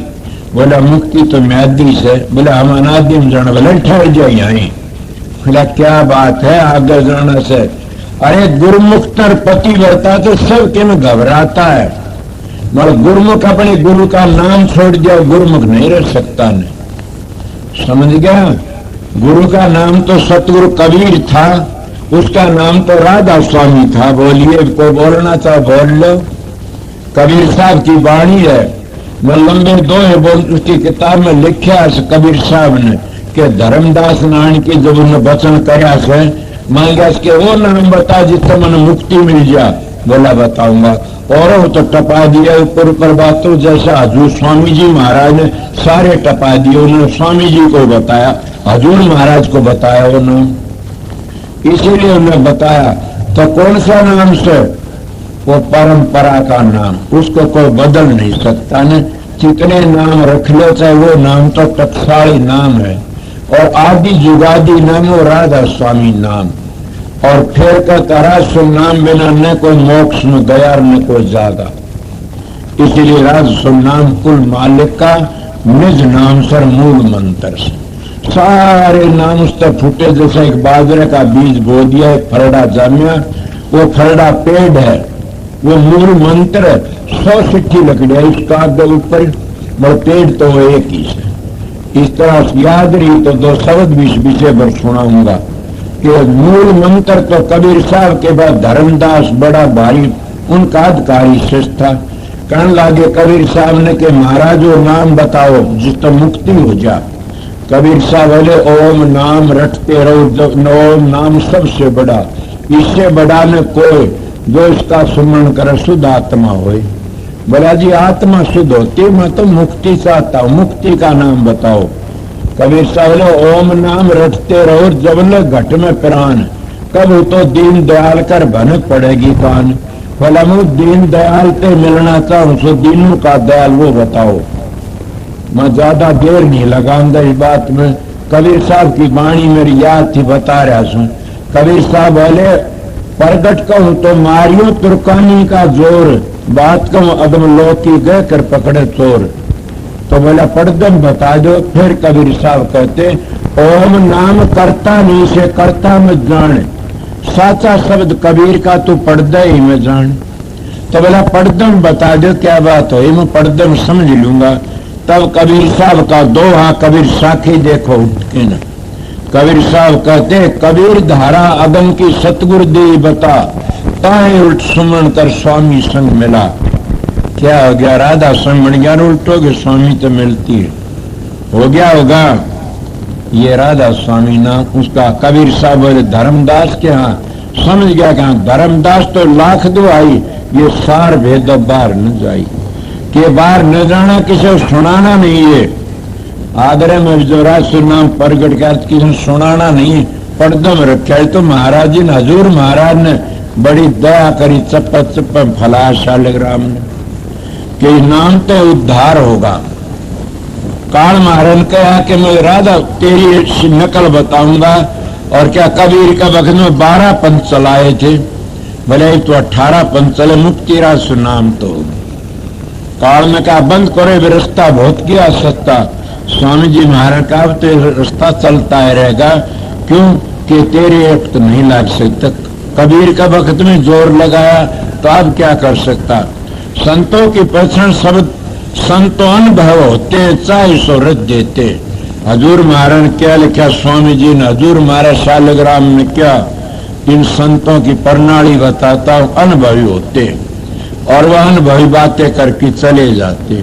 बोला मुक्ति तो म्यादी से। बोला हम अनादि में जाना। बोला ठहर जाइए यहीं। बोला क्या बात है आगे जाना से? अरे गुरुमुख तर पति बढ़ता तो सब किन घबराता है, मगर गुरुमुख अपने गुरु का नाम छोड़ दिया, गुरुमुख नहीं रह सकता। नहीं समझ गया? गुरु का नाम तो सतगुरु कबीर था, उसका नाम तो राधा स्वामी था। बोलिए, कोई बोलना चाहे बोल लो। कबीर साहब की वाणी है, मैं लंबे 2 है बोल, उसकी किताब में लिखा है कबीर साहब ने कि धर्मदास नारायण की जब उन्हें वचन कराया से मांगा कि वो नाम बता जिससे मन मुक्ति मिल जा। बोला बताऊंगा। और वो तो टपा दिया ऊपर ऊपर बातों, जैसा हजूर स्वामी जी महाराज ने सारे टपा दिए। उन्होंने स्वामी जी को बताया, हजूर महाराज को बताया वो नाम, इसीलिए उन्हें बताया। तो कौन सा नाम से? वो परंपरा का नाम, उसको कोई बदल नहीं सकता न। जितने नाम रख लो चाहे वो नाम तो टकसाली नाम है, और आदि जुगादि नाम वो राधा स्वामी नाम। और फिर का तरह सो नाम बिना न कोई मोक्ष में गया न कोई जागा। इसलिए राधा नाम कुल मालिक का निज नाम सर मूल मंत्र से। सारे नाम उस तक फूटे, जैसे एक बाजरे का बीज बो दिया, एक फरड़ा जामिया, वो फरड़ा पेड़ है, वो मूल मंत्र 100 सिट्ठी लकड़ी है इसका ऊपर, वो पेड़ तो वो एक ही है। इस तरह से याद रही तो 2 शब्द भी इस विषय पर सुनाऊंगा कि मूल मंत्र तो कबीर साहब के बाद धर्मदास बड़ा भारी उनका अधिकारी श्रेष्ठ था। कहने लगे कबीर साहब ने कि महाराज वो नाम बताओ जिससे मुक्ति हो जा। कबीर साहब बोले ओम नाम रटते रहो, ओम नाम सबसे बड़ा, इससे बड़ा न कोई, जो इसका सुमरण करे शुद्ध आत्मा होए। बोला जी आत्मा शुद्ध होती, मैं तो मुक्ति चाहता हूँ, मुक्ति का नाम बताओ। कबीर साहब बोले ओम नाम रटते रहो जबल घट में प्राण, कब हो तो दीन दयाल कर भनक पड़ेगी कान। बोला मैं दीन दयाल पे मिलना चाहूं, सो दीनों का दयाल वो बताओ। मैं ज्यादा देर नहीं लगाऊंगा इस बात में, कबीर साहब की वाणी मेरी याद थी बता रहा हूं। कबीर साहब बोले प्रगट कहूं तो मारियो तुर्कानी का जोर, बात कहूं अदम लोकी गए कर पकड़े चोर। तो बोला पढ़दम बता दो। फिर कबीर साहब कहते ओम नाम करता नहीं से करता मत जान, साचा शब्द कबीर का तू पढ़दे ही में जान। तो बोला पढ़दम बता दो क्या बात हो, मैं पढ़दम समझ लूंगा। तब कबीर साहब का दोहा कबीर साखी देखो उठ के न। कबीर साहब कहते कबीर धारा अगम की सतगुरु दी बता, ताए उल्ट सुमन कर स्वामी संग मिला। क्या हो गया राधा संग बन गया, उल्टोगे स्वामी तो मिलती है, हो गया होगा ये राधा स्वामी नाम उसका। कबीर साहब बोले धर्मदास के यहाँ समझ गया कि धर्मदास तो लाख दो आई, ये सार भेद बाहर न जाई, के बाहर न जाना किसी सुनाना नहीं है। आगरे में जो राज नाम प्रगट कर किसी सुनाना नहीं, पड़दम रखा है। तो महाराज जी ने हजूर महाराज ने बड़ी दया करी, चप्पा चप्पा फला शालिग्राम ने कि नाम तो उद्धार होगा। काल महाराज ने कहा कि मैं राधा तेरी नकल बताऊंगा। और क्या कबीर का वक्त में 12 पंथ चलाए थे, भले तो 18 पंथ चले, मुक्ति राज नाम तो। काल में कहा बंद करे रास्ता बहुत किया सस्ता। स्वामी जी महाराज का अब तो रास्ता चलता है रहेगा, क्यों कि तेरे एक तो नहीं लग सकता। कबीर का वक्त में जोर लगाया तो अब क्या कर सकता। संतों की पहचान शब्द संतो अनुभव होते हैं, चाहे शोहरत देते। हजूर महाराज ने क्या लिखा, स्वामी जी ने हजूर महाराज शालिग्राम में क्या इन संतों की प्रणाली बताता हूं, अनुभवी होते और वह अनुभवी बातें करके चले जाते।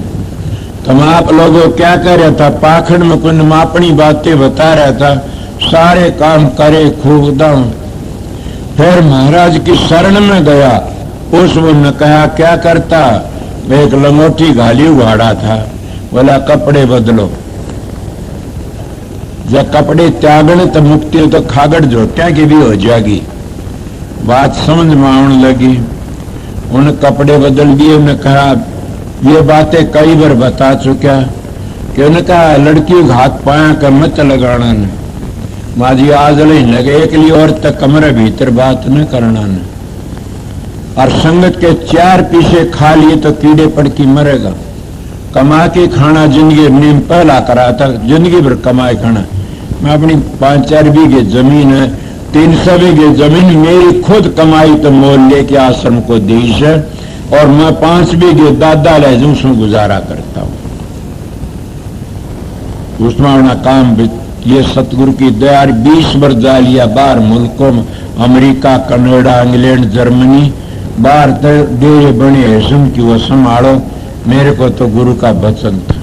तो आप लोगों क्या कर रहा था, पाखंड में कुछ अपनी बातें बता रहा था, सारे काम करे खूब दम। फिर महाराज की शरण में गया, उसने कहा क्या करता, एक लंगोटी घाली उगाड़ा था, बोला कपड़े बदलो। जब कपड़े त्यागने तो मुक्ति तो खागड़ जोटिया की भी हो जाएगी। बात समझ में आने लगी, उन्हें कपड़े बदल दिए। उन्हें कहा ये बातें कई बार बता चुका कि उन्हें कहा लड़की हाथ पाया कर मत लगाना ने, माजी आज नहीं लगे एक लिए और तक कमरे भीतर बात न करना ने। और संगत के 4 पीछे खा लिए तो कीड़े पड़ के मरेगा। कमा के खाना जिंदगी नीम पहला करा था, जिंदगी भर कमाए खाना। मैं अपनी 5-4 बीघे जमीन है, 300 बीघे जमीन मेरी खुद कमाई तो मोल लेके आश्रम को दी है, और मैं 5 बीघे दादा लहजू से गुजारा करता हूं। उसमें अपना काम ये सतगुरु की दया 20 बार जा लिया बाहर मुल्कों में, अमेरिका, कनाडा, इंग्लैंड, जर्मनी, बाहर डेरे बने है कि वो संभालो। मेरे को तो गुरु का वचन था,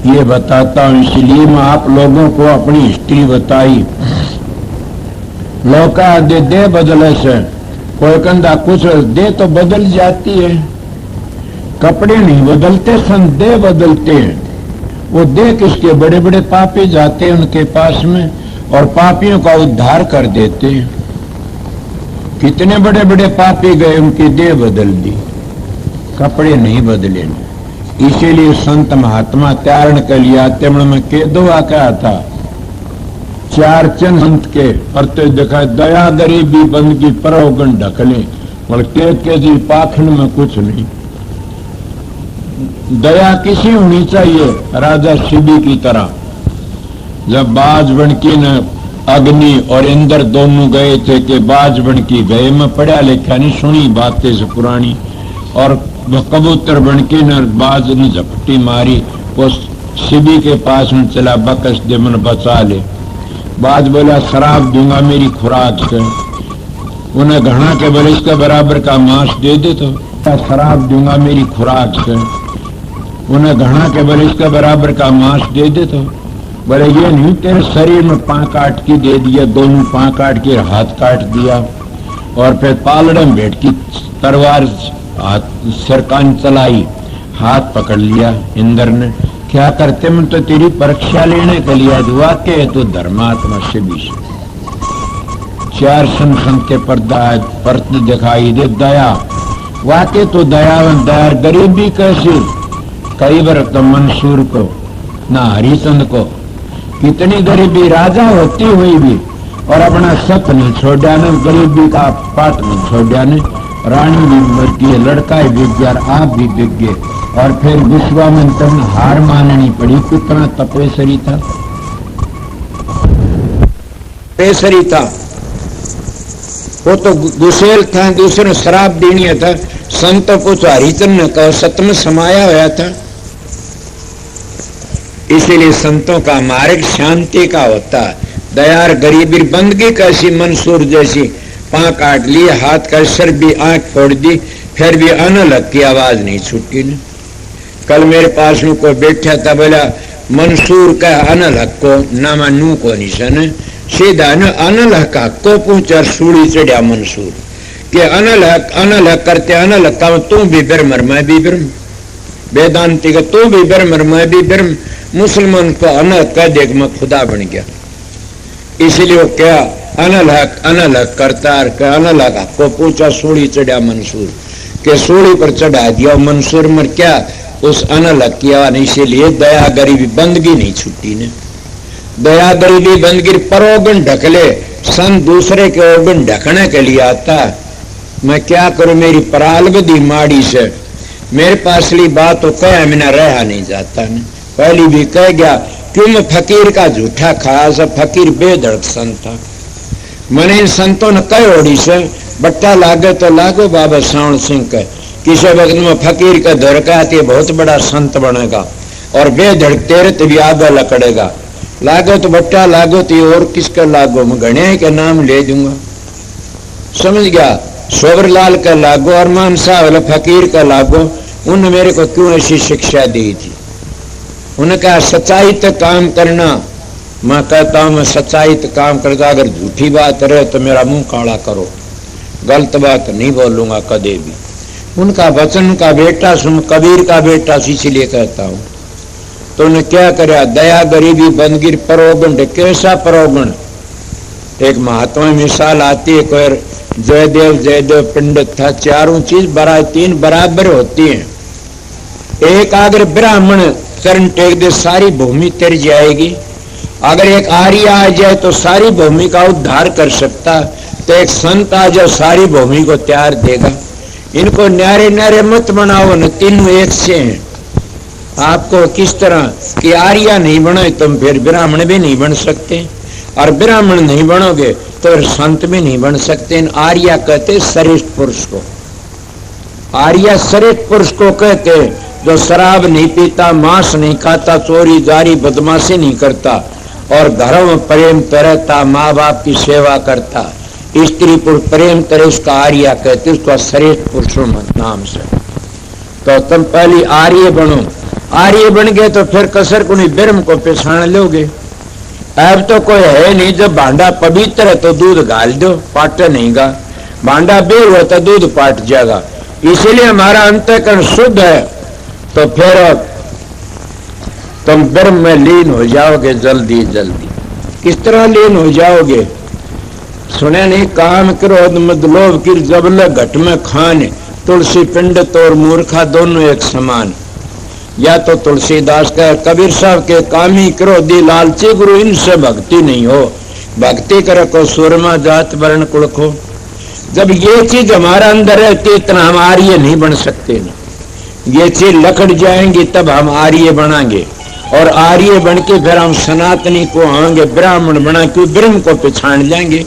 ये बताता हूं। इसलिए मैं आप लोगों को अपनी हिस्ट्री बताई। लौका दे बदले से कोई कंधा कुछ दे तो बदल जाती है, कपड़े नहीं बदलते सन, दे बदलते हैं। वो दे किसके, बड़े बड़े पापी जाते हैं उनके पास में और पापियों का उद्धार कर देते हैं। कितने बड़े बड़े पापी गए, उनकी देह बदल दी, कपड़े नहीं बदले। इसीलिए संत महात्मा त्यारण के लिए आते में के दो क्या था, चार चंद संत के और तो देखा दया गरीबी बंदगी परोगन ढकले और के जी पाखंड में कुछ नहीं। दया किसी होनी चाहिए, राजा शिवी की तरह। जब बाज बनकी ने अग्नि और इंद्र दोनों गए थे कि बाज बनकी गए, मैं पढ़ा लिखा नहीं, सुनी बातें से पुरानी, और कबूतर बनकी ने बाज ने झपटी मारी, वो शिवी के पास में चला, बकस दे मन बचा ले। बाज बोला शराब दूंगा मेरी खुराक से, उन्हें घना के बोले इसके बराबर का मांस दे दे, तो शराब दूंगा मेरी खुराक से, उन्हें घना के बोले इसके बराबर का मांस दे दे, तो बोले ये नहीं, तेरे शरीर में पां काट के दे दिया, दोनों पां काट के हाथ काट दिया, और फिर पालड़े में बैठ की तलवार हाथ सरकान चलाई, हाथ पकड़ लिया इंद्र ने। क्या करते, मैं तो तेरी परीक्षा लेने के लिए दुआ के तो धर्मात्मा से भी चार संत के पर्द दिखाई दे। दया वाके तो दयावन दया, गरीबी कैसी, कई बार तो मंसूर को ना हरिचंद को कितनी गरीबी, राजा होती हुई भी और अपना सप नहीं छोड़ा ने, गरीबी का पाठ नहीं छोड़ा ने, रानी भी मर गई, लड़का भी बिक गया, आप भी बिक गए, और फिर विश्वामित्र ने हार माननी पड़ी। कितना तपेसरी था, तपेसरी था वो तो गुसेल था, दूसरे शराब देनी था। संत कुछ हरिचंद ने कहा सत्य में समाया हुआ था। इसीलिए संतों का मार्ग शांति का होता है। दयार गरीबी बंदगी कैसी, मंसूर जैसी, पां काट लिए, हाथ का सर भी, आंख फोड़ दी, फिर भी अनलग की आवाज नहीं छूटी न। कल मेरे पास में कोई बैठा था, बोला मंसूर का अनलग को नामा नू को निशान, सीधा न अनलग का को पूछा, सूढ़ी चढ़िया मंसूर के अनलग करते, अनलग का तू भी ब्रह्म मैं भी ब्रह्म, वेदांति का तू भी ब्रह्म मैं भी ब्रह्म, मुसलमान को अनलग कह देख मैं खुदा बन गया। इसलिए वो क्या अनलग करता, अनलग को पूछा, सूढ़ी चढ़िया मंसूर के सूढ़ी पर चढ़ा दिया मंसूर मर क्या उस अनलग किया। इसीलिए दया गरीबी बंदगी नहीं छुट्टी ने, दया गरीबी बंदगी परोगन ढकले, सन दूसरे के ओगन ढकने के लिए आता। मैं क्या करूं, मेरी परालगदी माड़ी से, मेरे पास ली बात तो कह मैंने रहा नहीं जाता ने। पहली भी कह गया क्यों मैं फकीर का झूठा खाया, सब फकीर बेधड़क संत था। मैंने इन संतों ने कह ओडी से बट्टा लागे तो लागो, बाबा श्रावण सिंह के किसी वक्त में फकीर का धरका बहुत बड़ा संत बनेगा, और बेधड़क तेरे तो भी आगे लकड़ेगा, लागो तो बट्टा लागो तो और किसका लागो, मैं गणे के नाम ले दूंगा। समझ गया, सोवरलाल का लागो और मानसा वाला फकीर का लागो। उन्होंने मेरे को क्यों ऐसी शिक्षा दी थी, उन्होंने कहा सच्चाई तक काम करना। मैं कहता हूं मैं सच्चाई तक काम करता, अगर झूठी बात रहे तो मेरा मुंह काला करो, गलत बात नहीं बोलूंगा कदे भी। उनका वचन का बेटा सुन, कबीर का बेटा, इसलिए कहता हूं। तो उन्हें क्या कराया, दया गरीबी बंदगी परोगण, कैसा परोगण। एक महात्मा मिसाल आती है, कोई जयदेव पंडित था, चारों चीज तीन बराबर होती हैं। एक अगर ब्राह्मण चरण टेक दे सारी भूमि तर जाएगी, अगर एक आर्य आ जाए तो सारी भूमि का उद्धार कर सकता, तो एक संत आ जाए सारी भूमि को त्यार देगा। इनको न्यारे न्यारे मत बनाओ न, तीनों एक से हैं। आपको किस तरह कि आर्य नहीं बने तुम फिर ब्राह्मण भी नहीं बन सकते, और ब्राह्मण नहीं बनोगे तो संत भी नहीं बन सकते। आर्य कहते श्रेष्ठ पुरुष को, आर्य श्रेष्ठ पुरुष को कहते जो शराब नहीं पीता, मांस नहीं खाता, चोरी जारी बदमाशी नहीं करता, और घरों में प्रेम करता, माँ बाप की सेवा करता, स्त्री पुरुष प्रेम करे, उसका आर्य कहते, उसका श्रेष्ठ पुरुषों नाम से। तो तुम पहले आर्य बनो, आर्य बन गए तो फिर कसर को नहीं ब्रह्म को पहचान लोगे। अब तो कोई है नहीं, जब भांडा पवित्र है तो दूध गाल दो, पाटे नहीं गा, भांडा बेर हुआ तो दूध पाट जाएगा। इसीलिए हमारा अंतःकरण शुद्ध है, तो फिर तुम ब्रह्म में लीन हो जाओगे जल्दी जल्दी। किस तरह लीन हो जाओगे, सुने नहीं, काम क्रोध मद लोभ की जबल घट में खान, तुलसी पिंड तोर मूर्खा दोनों एक समान। या तो तुलसीदास का कबीर साहब के कामी क्रोधी लालची गुरु, इनसे भक्ति नहीं हो। भक्ति कर को सुरमा जात वर्ण कुल को। जब ये चीज हमारा अंदर है तो इतना हम आर्य नहीं बन सकते ना। ये चीज लकड़ जाएंगी तब हम आर्य बनाएंगे, और आर्य बन के फिर हम सनातनी को आएंगे, ब्राह्मण बना के ब्रह्म को पहचान जाएंगे,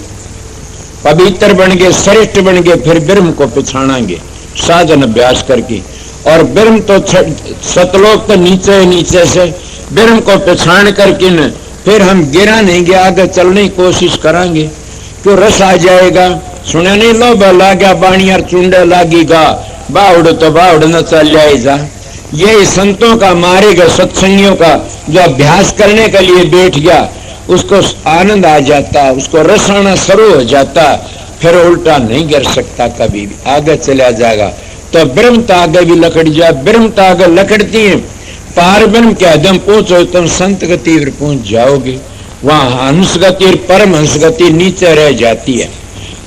पवित्र बन गए, श्रेष्ठ बन गए, फिर ब्रह्म को पहचानेंगे साधन अभ्यास करके। और ब्रह्म तो सतलोक तो नीचे नीचे से ब्रह्म को पहचान करके न फिर हम गिरा नहीं गया, आगे चलने की कोशिश करेंगे, क्यों रस आ जाएगा। सुना नहीं, लोभ लागा बाणियार चुंडे लागेगा, बाउड़ तो बाउड़ न चल जाएगा। ये संतों का, मारे गए सत्संगियों का जो अभ्यास करने के लिए बैठ गया, उसको आनंद आ जाता, उसको रस आना शुरू हो जाता, फिर उल्टा नहीं गिर सकता, कभी भी आगे चला जाएगा। तो ब्रह्म तो आगे भी लकड़ जाए, ब्रह्म तो आगे लकड़ती है, पार ब्रह्म के अदम पहुंचो तुम संत गति पर पहुंच जाओगे। वहां हंस गति, परम हंस गति नीचे रह जाती है,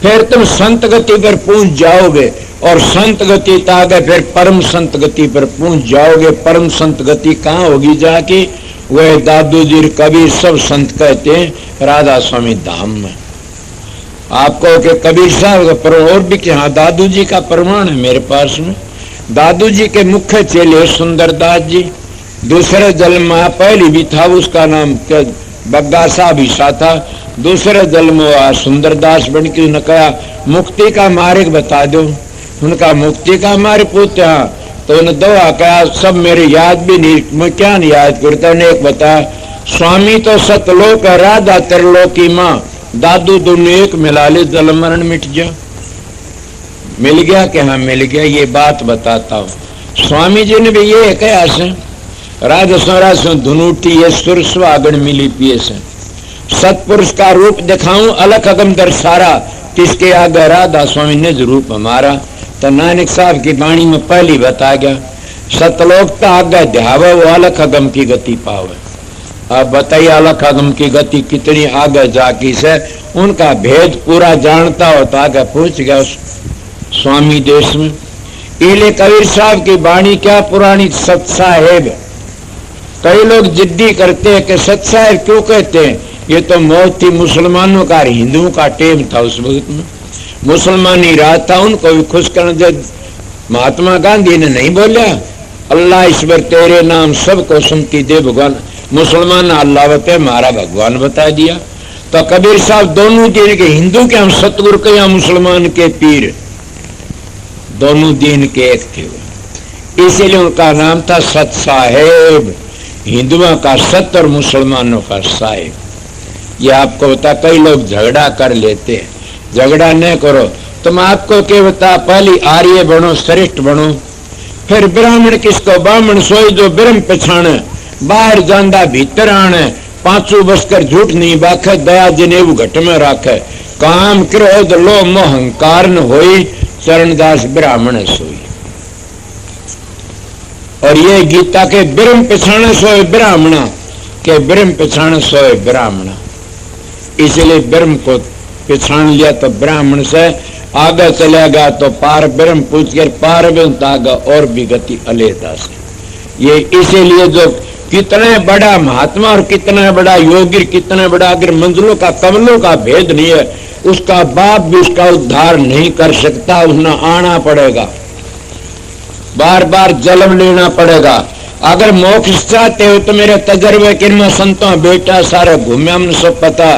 फिर तुम संत गति पर पहुंच जाओगे, और संत गति तो आगे फिर परम संत गति पर पहुंच जाओगे। परम संत गति कहाँ होगी जाके? वह दादू जी कबीर सब संत कहते हैं राधा स्वामी धाम में। आपको के कबीर साहब का और भी कि हाँ दादू जी का प्रमाण है मेरे पास में। दादू जी के मुख्य चेले सुंदरदास जी, दूसरे जन्म में पहले भी था, उसका नाम बग्गा साहब ईसा था, दूसरे जन्म में सुंदरदास बन के उन्होंने कहा मुक्ति का मार्ग बता दो। उनका मुक्ति का मार्ग पूछा तो उन्हें दो कहा, सब मेरे याद भी नहीं, मैं क्या नहीं याद करता। उन्हें एक बताया, स्वामी तो सतलोक है, राधा त्रिलोकी माँ, दादू दोनों एक मिला ले, जल मरण मिट जा। मिल गया कि हाँ मिल गया, ये बात बताता हूँ। स्वामी जी ने भी ये कहा से राधा स्वराज धुनूठी ये सुर सुहागण मिली पिए से, सतपुरुष का रूप दिखाऊं अलग अगम दर्शारा, किसके आगे? राधा स्वामी ने रूप हमारा। तो नानक साहब की वाणी में पहली बता गया, सतलोक आगे ध्यावे वो अलग अगम की गति पावे। अब बताइए अलग अगम की गति कितनी आगे जाकी से, उनका भेद पूरा जानता हो तो आगे पहुंच गया स्वामी देश में। इले कबीर साहब की वाणी क्या पुरानी, सत साहेब। कई लोग जिद्दी करते हैं कि सत साहेब क्यों कहते हैं, ये तो मौत थी मुसलमानों का, हिंदुओं का टेम था उस वक्त में, मुसलमान ही रहा था, उनको भी खुश करना। महात्मा गांधी ने नहीं बोला अल्लाह ईश्वर तेरे नाम सबको सुनती दे भगवान, मुसलमान अल्लाह बते मारा भगवान बता दिया। तो कबीर साहब दोनों दिन के, हिंदू के हम सतगुरु के या मुसलमान के पीर, दोनों दिन के एक थे, इसीलिए उनका नाम था सत साहेब। हिंदुओं का सत और मुसलमानों का साहेब। ये आपको बता, कई लोग झगड़ा कर लेते हैं, झगड़ा न करो। तुम आपको क्या बता, पहली आर्य बनो, श्रेष्ठ बनो, फिर ब्राह्मण किसको? ब्राह्मण सोई जो ब्रह्म पछाणे, बाहर जांदा भीतर आने, पांचों बसकर झूठ नहीं बाखे, दया जनेऊ घट में राखे, काम क्रोध लोभ मोह अहंकार न होई, चरणदास ब्राह्मण सोई। और ये गीता के ब्रह्म पछाणे सोए ब्राह्मण, के ब्रह्म पछाणे सोए ब्राह्मण। इसलिए ब्रह्म को पहचान लिया तो ब्राह्मण से आगे चलेगा, तो पार ब्रह्म पूछ कर पार ब्रह्म आगे और भी गति अलेदा से। ये इसीलिए जो कितने बड़ा महात्मा और कितना बड़ा योगी, कितना बड़ा अगर मंजिलों का कमलों का भेद नहीं है, उसका बाप भी उसका उद्धार नहीं कर सकता, उसने आना पड़ेगा, बार बार जन्म लेना पड़ेगा। अगर मोक्ष चाहते हो तो मेरे तजर्बे किरमा संतों बेटा सारे घूमे, हमने सब पता,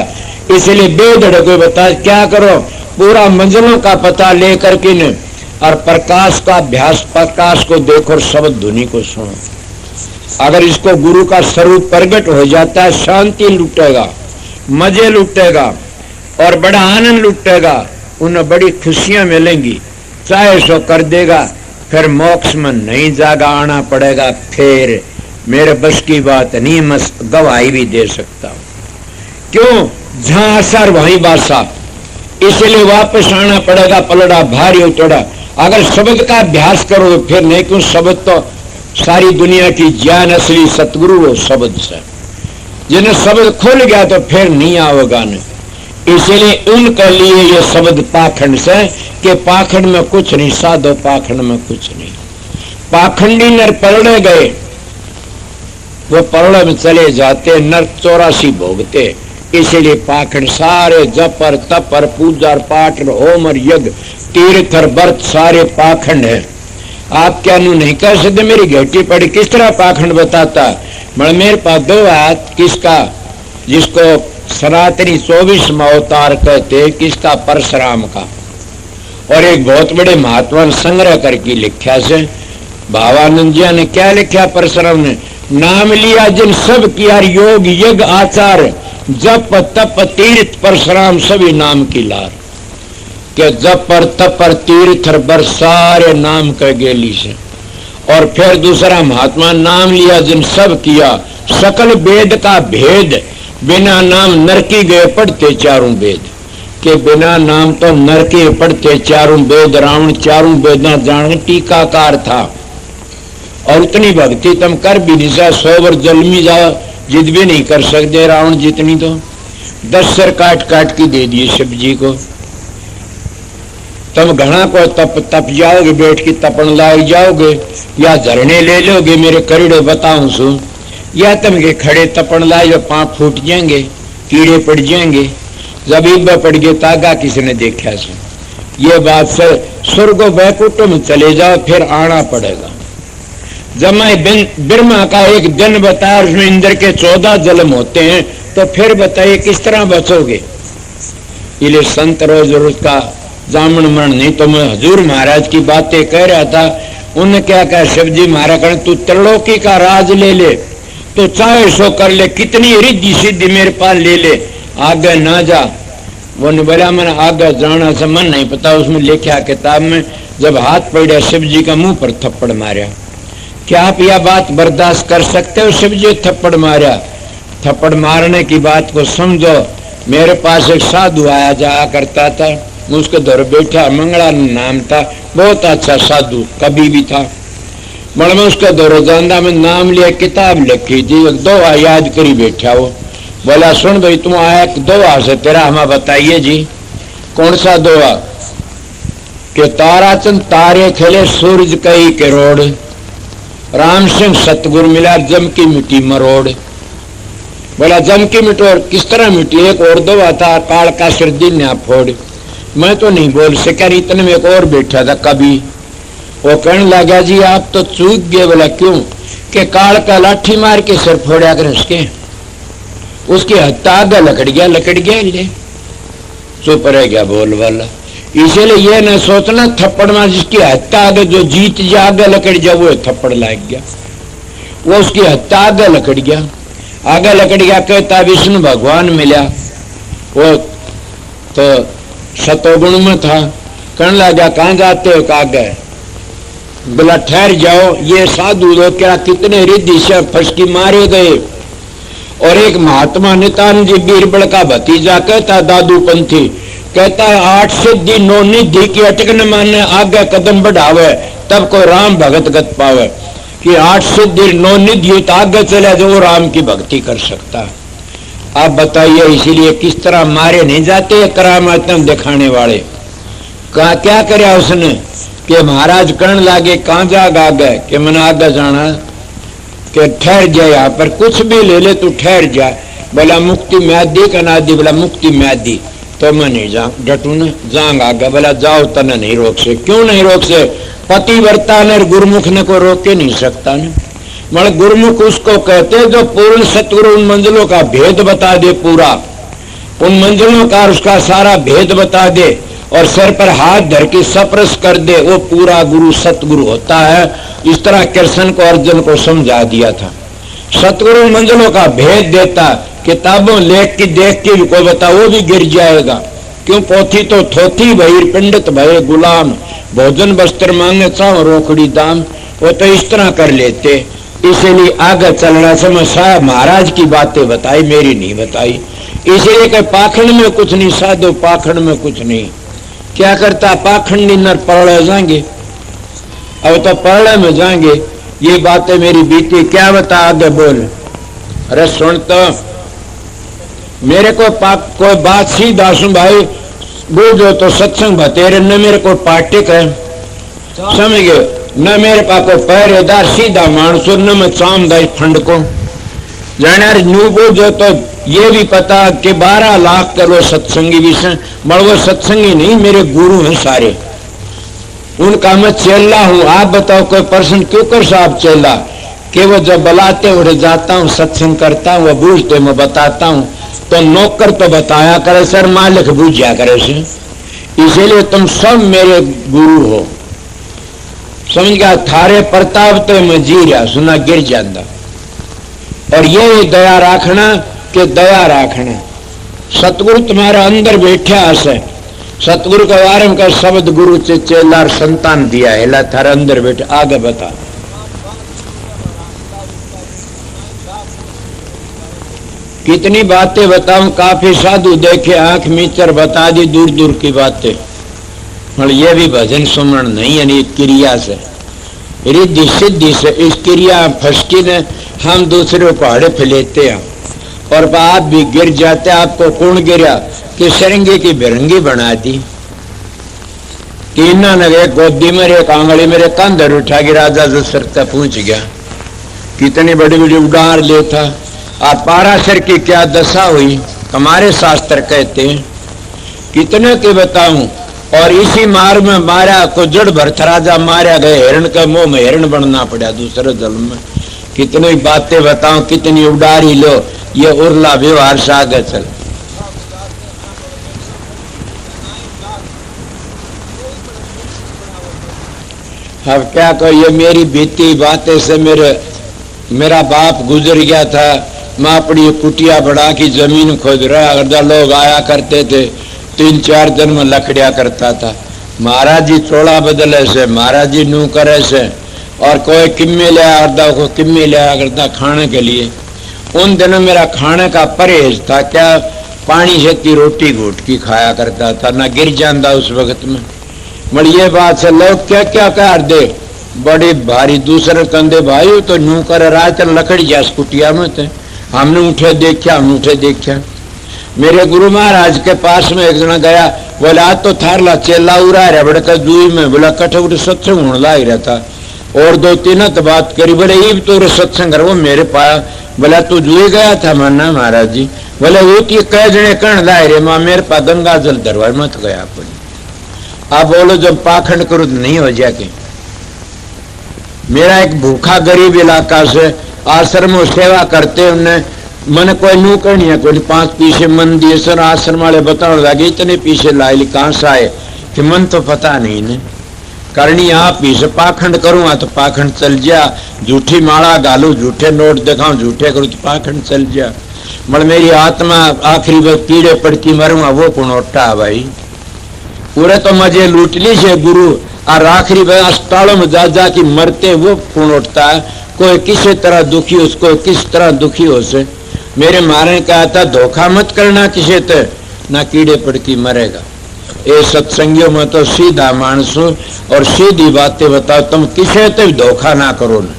इसलिए बेधड़ को बता क्या करो, पूरा मंजिलों का पता लेकर के न, और प्रकाश का अभ्यास, प्रकाश को देखो और शब्द ध्वनि को सुनो। अगर इसको गुरु का स्वरूप प्रकट हो जाता है, शांति लुटेगा, मजे लुटेगा और बड़ा आनंद लुटेगा, उन्हें बड़ी खुशियां मिलेंगी, चाहे सो कर देगा। फिर मोक्ष में नहीं जागा आना पड़ेगा, फिर मेरे बस की बात नहीं, मैं गवाही भी दे सकता हूं। क्यों? जहां असर वहीं बासा, इसलिए वापस आना पड़ेगा, पलड़ा भारी उतड़ा। अगर शब्द का अभ्यास करो फिर नहीं, क्यों? शब्द तो सारी दुनिया की ज्ञान असली सतगुरु वो शब्द से, जिन्हें शब्द खुल गया तो फिर नहीं आओगा न। इसलिए उनके लिए ये शब्द पाखंड से कि पाखंड में कुछ नहीं, साधो पाखंड में कुछ नहीं। पाखंडी नर परड़े गए, वो परड़े में चले जाते, नर 84 भोगते। इसलिए पाखंड सारे जपर तपर पूजा पाठ होम और यज्ञ तीर्थ और व्रत सारे पाखंड है। आप क्या नू नहीं कह सकते मेरी घेटी पड़ी किस तरह पाखंड बताता। मगर मेरे पास 2 हाथ, किसका जिसको सनातनी 24 अवतार कहते, किसका परशुराम का, और एक बहुत बड़े महात्मा संग्रह करके लिखा से भावानंद जी ने क्या लिखा, परशुराम ने नाम लिया जिन सब किया योग यज्ञ आचार जप तप तीर्थ परशुराम सभी नाम की लार, के जप पर तप पर तीर्थ बर सारे नाम कह गेली से। और फिर दूसरा महात्मा नाम लिया जिन सब किया सकल वेद का भेद, बिना नाम नरकी गए पढ़ते चारों वेद, के बिना नाम तो नरके पढ़ते चारों वेद। रावण चारों वेदा जान टीकाकार था, और उतनी भक्ति तुम कर भी नहीं सकते, 100 वर्ष जल में जाओ जिद भी नहीं कर सकते रावण जितनी। तो 10 सिर काट काट के दे दिए शिव जी को। तुम घना को तप जाओगे, बैठ के तपन लाई जाओगे, या झरने ले लोगे मेरे करीड़े बताऊं सु, या तुम के खड़े तपन लाए जो पांव फूट जाएंगे, कीड़े पड़ जाएंगे, जबीब पड़ गए तागा किसने देखा से। ये बात से स्वर्ग वैकुंठ में चले जाओ फिर आना पड़ेगा। जब मैं ब्रह्मा का एक दिन बताया उसमें इंद्र के 14 जन्म होते हैं, तो फिर बताइए किस तरह बचोगे। इसलिए संत रोज रोज का जामन मरण नहीं। तो मैं हजूर महाराज की बातें कह रहा था, उन्होंने क्या कहा, शिव जी महाराज कहें तू त्रिलोकी का राज ले ले, तो चाहे सो कर ले, कितनी रिद्धि सिद्धि मेरे पास ले ले, आगे ना जा। वो ने बोला मैंने आगे जाना से मन नहीं पता, उसमें लिखा किताब में, जब हाथ पड़ा शिव जी का मुंह पर थप्पड़ मारा। क्या आप यह बात बर्दाश्त कर सकते हो? शिव जी थप्पड़ मारा, थप्पड़ मारने की बात को समझो। मेरे पास एक साधु आया जाया करता था, मैं उसके दर बैठा, मंगला नाम था, बहुत अच्छा साधु कभी भी था। मैं उसके दौर जाना में नाम लिया, किताब लिखी थी, 2 याद करी बैठा। वो बोला सुन भाई तुम आया 2 से तेरा हमें बताइए जी। कौन सा 2? के ताराचंद तारे खेले सूरज कई के रोड, राम सिंह सतगुरु मिला जम की मिट्टी मरोड़। बोला जम की मिट्टी और किस तरह मिट्टी? एक और 2 था, काल का सिर दिन फोड़। मैं तो नहीं बोल सका, इतने में एक और बैठा था कभी। वो कहने लगा जी आप तो चूक गए। बोला क्यों? के काल का लाठी मार के सिर फोड़ा कर उसके हत्या आगे लकड़ गया ले चुप रह गया बोल वाला। इसलिए ये न सोचना थप्पड़ मार जिसकी हत्या आगे जो जीत जा आगे लकड़ जा वो थप्पड़ लाग गया, वो उसकी हत्या आगे लकड़ गया। कहता विष्णु भगवान मिला, वो तो सतोगुण में था। कहने लगा कहाँ जाते हो? कहा गए। बोला ठहर जाओ, ये साधु लोग क्या कितने रिद्धि से फसकी मारे गए। और एक महात्मा नित्यानंद जी बीरबल का भतीजा कहता दादू पंथी, कहता है 8 सिद्धि 9 निधि की अटकन माने आगे कदम बढ़ावे तब कोई राम भगत गत पावे। कि 8 सिद्धि 9 निधि तो आगे चला जो राम की भक्ति कर सकता है। आप बताइए इसीलिए किस तरह मारे नहीं जाते करामात दिखाने वाले। क्या करे उसने कि महाराज कहने लागे कहाँ जाग आगे, कि मैंने आगे जाना, कि ठहर जाए यहाँ पर कुछ भी ले ले तू ठहर जा। बोला मुक्ति म्यादी का नादी, बोला मुक्ति म्यादी, तो मैं नहीं जा डटू न जांग आगे। बोला जाओ तने नहीं रोक से। क्यों नहीं रोक से? पतिव्रता ने गुरुमुख ने को रोक के नहीं सकता न। मगर गुरुमुख उसको कहते जो पूर्ण सतगुरु उन मंजिलों का भेद बता दे, पूरा उन मंजिलों का उसका सारा भेद बता दे और सिर पर हाथ धर के सप्रस कर दे, वो पूरा गुरु सतगुरु होता है। इस तरह कृष्ण को अर्जुन को समझा दिया था। सतगुरु मंजिलों का भेद देता, किताबों लेख की देख के भी कोई बता वो भी गिर जाएगा। क्यों? पोथी तो थोथी भई पंडित भय गुलाम, भोजन वस्त्र मांगे चाहो रोकड़ी दाम। वो तो इस तरह कर लेते। इसीलिए आगे चलना समय साहब महाराज की बातें बताई, मेरी नहीं बताई। इसीलिए कि पाखंड में कुछ नहीं, साधो पाखंड में कुछ नहीं। क्या करता? पाखंडी नर परड़े जाएंगे, अब तो परड़े में जाएंगे। ये बातें मेरी बीती, क्या बता आगे बोल। अरे सुन तो मेरे को कोई बात सीधा सुन भाई, बूझो तो सत्संग भतेरे, न मेरे को पाटिक है, समझ गए, न मेरे पास कोई पहरेदार सीधा मानसो, न मैं चामदा फंड को जाना न्यू बूझो तो ये भी पता कि 12 लाख करो सत्संगी भी से, मगर वो सत्संगी नहीं, मेरे गुरु हैं सारे, उनका मैं चेला हूं। आप बताओ कोई पर्सन क्यों कर साहब चेला, कि वो जब बुलाते उड़े जाता हूँ, सत्संग करता हूँ, वो बूझते मैं बताता हूँ, तो नौकर तो बताया करे सर, मालिक बूझा करे से, इसीलिए तुम सब मेरे गुरु हो, समझ गया। थारे प्रताप तो मैं जी रहा सुना गिर जाता, और ये दया राखना कि दया राखना, सतगुरु तुम्हारा अंदर बैठा है, सतगुरु का वारम का शब्द गुरु से चेलार संतान दिया है, थारे अंदर बैठे, आगे बता। कितनी बातें बताऊं, काफी साधु देखे आंख मीचर बता दी दूर दूर की बातें, और ये भी भजन सुमरण नहीं है, क्रिया से रिद्धि सिद्धि से, इस क्रिया फसकी ने हम दूसरे पहाड़े फैलेते हैं, और आप भी गिर जाते। आपको कौन गिरा कि सरंगी की बिरंगी बना दी, कि इन्ना नगे गोदी में एक आंगली मेरे कंधर उठा के राजा दशरथ पहुंच गया, कितनी बड़ी बड़ी उड़ार लेता। और पाराशर की क्या दशा हुई हमारे शास्त्र कहते हैं, कितने के बताऊं। और इसी मार में मारा को जड़ भरत राजा मारा गए, हिरण के मुंह में हिरण बनना पड़ा दूसरे जन्म में। कितनी बातें बताऊं, कितनी उड़ारी लो, ये उर्ला व्यवहार से आगे चल। अब क्या कहो, ये मेरी बीती बातें से मेरा बाप गुजर गया था, मैं अपनी कुटिया बढ़ा की जमीन खोद रहा, अगर लोग आया करते थे, 3-4 दिन में लकड़िया करता था। महाराज जी चोला बदले से, महाराज जी नू करे से, और कोई किम्मे ले आया को किम्मे ले आया करता खाने के लिए। उन दिनों मेरा खाने का परहेज था, क्या पानी से की रोटी घूट की खाया करता था, ना गिर जाता उस वक्त में। मगर ये बात से लोग क्या क्या कर दे, बड़ी भारी दूसरे कंधे भाई तो नू कर रात लकड़ी जा कुटिया में थे, हमने उठे देखा। मेरे गुरु महाराज के पास में एक जना गया, बोला आज तो थारला चेला उड़ा रहा बड़का जुई में, बोला कठौट सत्संग होने ला रहा था, और 2-3 बात करी, बोले ईब तो सत्संग कर, वो मेरे पाया, बोला तू जुई गया था माना महाराज जी, बोले वो कह जने कण ला रहे, माँ मेरे पास गंगा जल दरबार मत गया अपनी। आप बोलो जब पाखंड करो तो नहीं हो जाके। मेरा एक भूखा गरीब इलाका से आश्रम में सेवा करते, उन्हें मन कोई नू करनी है, कोई 5 पीछे मन दिए सर, आश्रम वाले बताने लगे इतने पीछे लाई कहां से आए, कि मन तो पता नहीं ने करनी आप पीछे पाखंड करूंगा तो पाखंड चल जा, झूठी माला गालू, झूठे नोट दिखाऊं, झूठे करूं तो पाखंड चल जा। मगर मेरी आत्मा आखिरी में कीड़े पड़ती मरूंगा, वो कौन उठा है भाई, पूरे तो मजे लूट ली से गुरु, और आखिरी में अस्पतालों में जा की मरते, वो कौन उठता है। कोई किसी तरह दुखी, उसको किस तरह दुखी हो से। मेरे मारे कहा था धोखा मत करना किसी ते, ना कीड़े पड़ती मरेगा। ये सत्संगियों में तो सीधा मानसो और सीधी बातें बताओ, तुम किसी ते धोखा ना करो ना,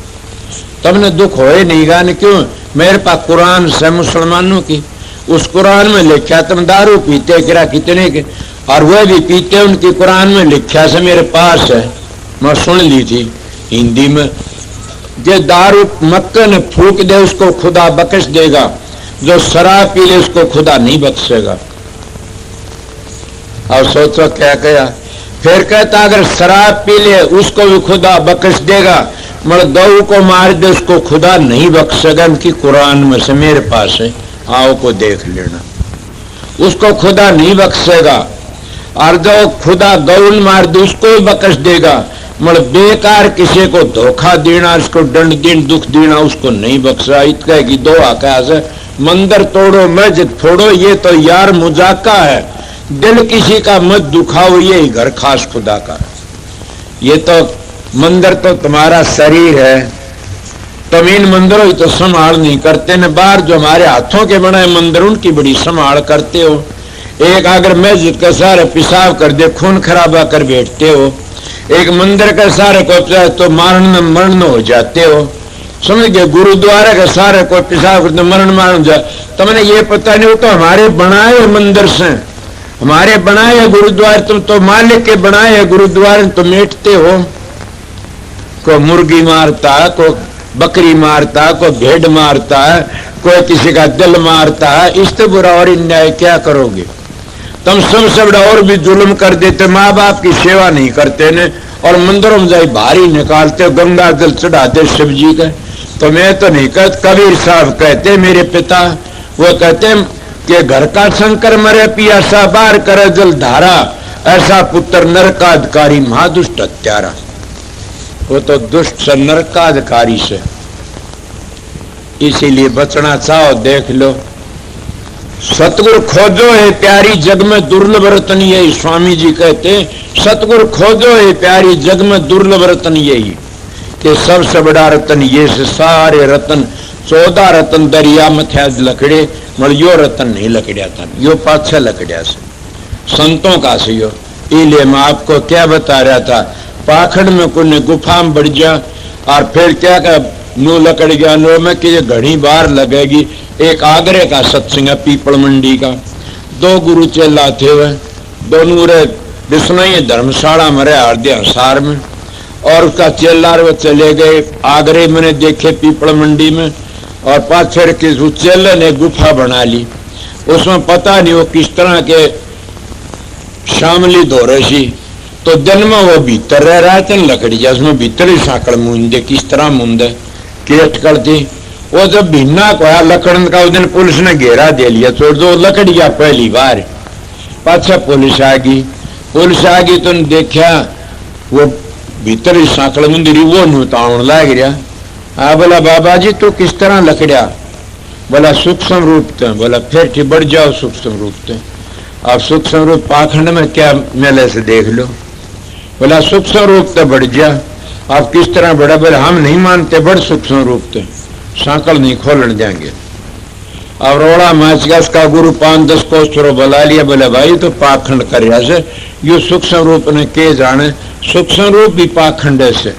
तुमने दुख होए नहीं गाने। क्यों, मेरे पास कुरान से मुसलमानों की, उस कुरान में लिखा तुम दारू पीते किरा कितने के, और वह भी पीते, उनकी कुरान में लिखा से मेरे पास है, मैं सुन ली थी हिंदी में। जो दारू मक्के ने फूक दे उसको खुदा बख्श देगा, जो शराब पी ले उसको खुदा नहीं बख्शेगा। और सोचो क्या कहा, फिर कहता अगर शराब पी ले उसको भी खुदा बख्श देगा, मगर गऊ को मार दे उसको खुदा नहीं बख्शेगा। उनकी कुरान में से मेरे पास है, आओ को देख लेना, उसको खुदा नहीं बख्शेगा। और जो खुदा गौल मार दे उसको भी बख्श देगा, मगर बेकार किसी को धोखा देना, उसको दंड देना, दुख देना, उसको नहीं बख्शा। इतना की दो आकाश है, मंदिर तोड़ो मस्जिद फोड़ो, ये तो यार मुजाका है, दिल किसी का मत दुखाओ, ये घर खास खुदा का। ये तो मंदिर तो तुम्हारा शरीर है, तुम इन मंदिरों की तो संभाल नहीं करते न, बाहर जो हमारे हाथों के बनाए मंदिर उनकी बड़ी संभाल करते हो। एक अगर मस्जिद का सारे पेशाब कर दे, खून खराबा कर बैठते हो, एक मंदिर का सारे को तो मारन मरण हो जाते हो। समझ गए। गुरुद्वारा का सारे कोई पेशाब करते मरण मारण जाए, तुमने ये पता नहीं, वो तो हमारे बनाए मंदिर से, हमारे बनाए गुरुद्वारे, तुम तो मालिक के बनाए गुरुद्वारे, तो मेटते हो। कोई मुर्गी मारता है, कोई बकरी मारता है, कोई भेड़ मारता है, कोई किसी का दिल मारता है, इससे बुरा और अन्याय क्या करोगे। तुम सब और भी जुल्म कर देते, माँ बाप की सेवा नहीं करते ने, और मंदिरों में जाए भारी निकालते, गंगा जल चढ़ाते शिव जी का। तो मैं तो नहीं कहता, कबीर साहब कहते मेरे पिता, वो कहते कि घर का शंकर मरे पियासा, बाहर करे जल धारा, ऐसा पुत्र नरकाधिकारी महादुष्ट हत्यारा। वो तो दुष्ट से नरकाधिकारी से, इसीलिए बचना चाहो देख लो। सतगुरु खोजो है प्यारी जग में दुर्लभ रतन यही, स्वामी जी कहते सतगुरु खोजो है प्यारी जग में दुर्लभ रतन यही, कि सबसे बड़ा रतन ये से सारे रतन 14 रतन दरिया में थे लकड़े, मगर यो रतन नहीं लकड़िया था, यो पाछे लकड़िया से संतों का से यो। इसलिए मैं आपको क्या बता रहा था, पाखंड में कोई गुफा में बढ़ जा, और फिर क्या कर नो लकड़ गया नो में कि ये घड़ी बार लगेगी। एक आगरे का सत्संग है पीपल मंडी का, 2 गुरु चेला थे, वह दोनों रे बिस्नोई धर्मशाला मरे हरदे हसार में, और उसका चेला वो चले गए आगरे, मैंने देखे पीपल मंडी में, और पाछड़ के उस चेले ने गुफा बना ली, उसमें पता नहीं वो किस तरह के शामली धो रही, तो दिन में वो भीतर रह रहा था लकड़ी, जिसमें भीतर ही साकड़ मुंदे, किस तरह मुंदे की अटकल थी। वो जब भिन्ना को लकड़न का उस दिन पुलिस ने घेरा दे लिया, छोड़ दो लकड़िया पहली बार। पाछा पुलिस आ गई तो देखा वो भीतर ही साकड़ मुंदी, वो नुताउन लाग रहा। हाँ बोला बाबा जी तो किस तरह लकड़िया, बोला सूक्ष्म रूप थे, बोला फिर ठीक बढ़ जाओ सूक्ष्म रूप थे। अब सूक्ष्म रूप पाखंड में क्या मेले से देख लो, बोला सूक्ष्म रूप तो बढ़ जा। आप किस तरह बढ़ा, बोला हम नहीं मानते, बड़ सूक्ष्म रूप थे, सांकल नहीं खोलने देंगे। अब रोड़ा माच गया, उसका गुरु 5-10 कोस थोड़ा बुला लिया, बोले भाई तो पाखंड कर से यो सूक्ष्म रूप ने के जाने, सूक्ष्म रूप भी पाखंड से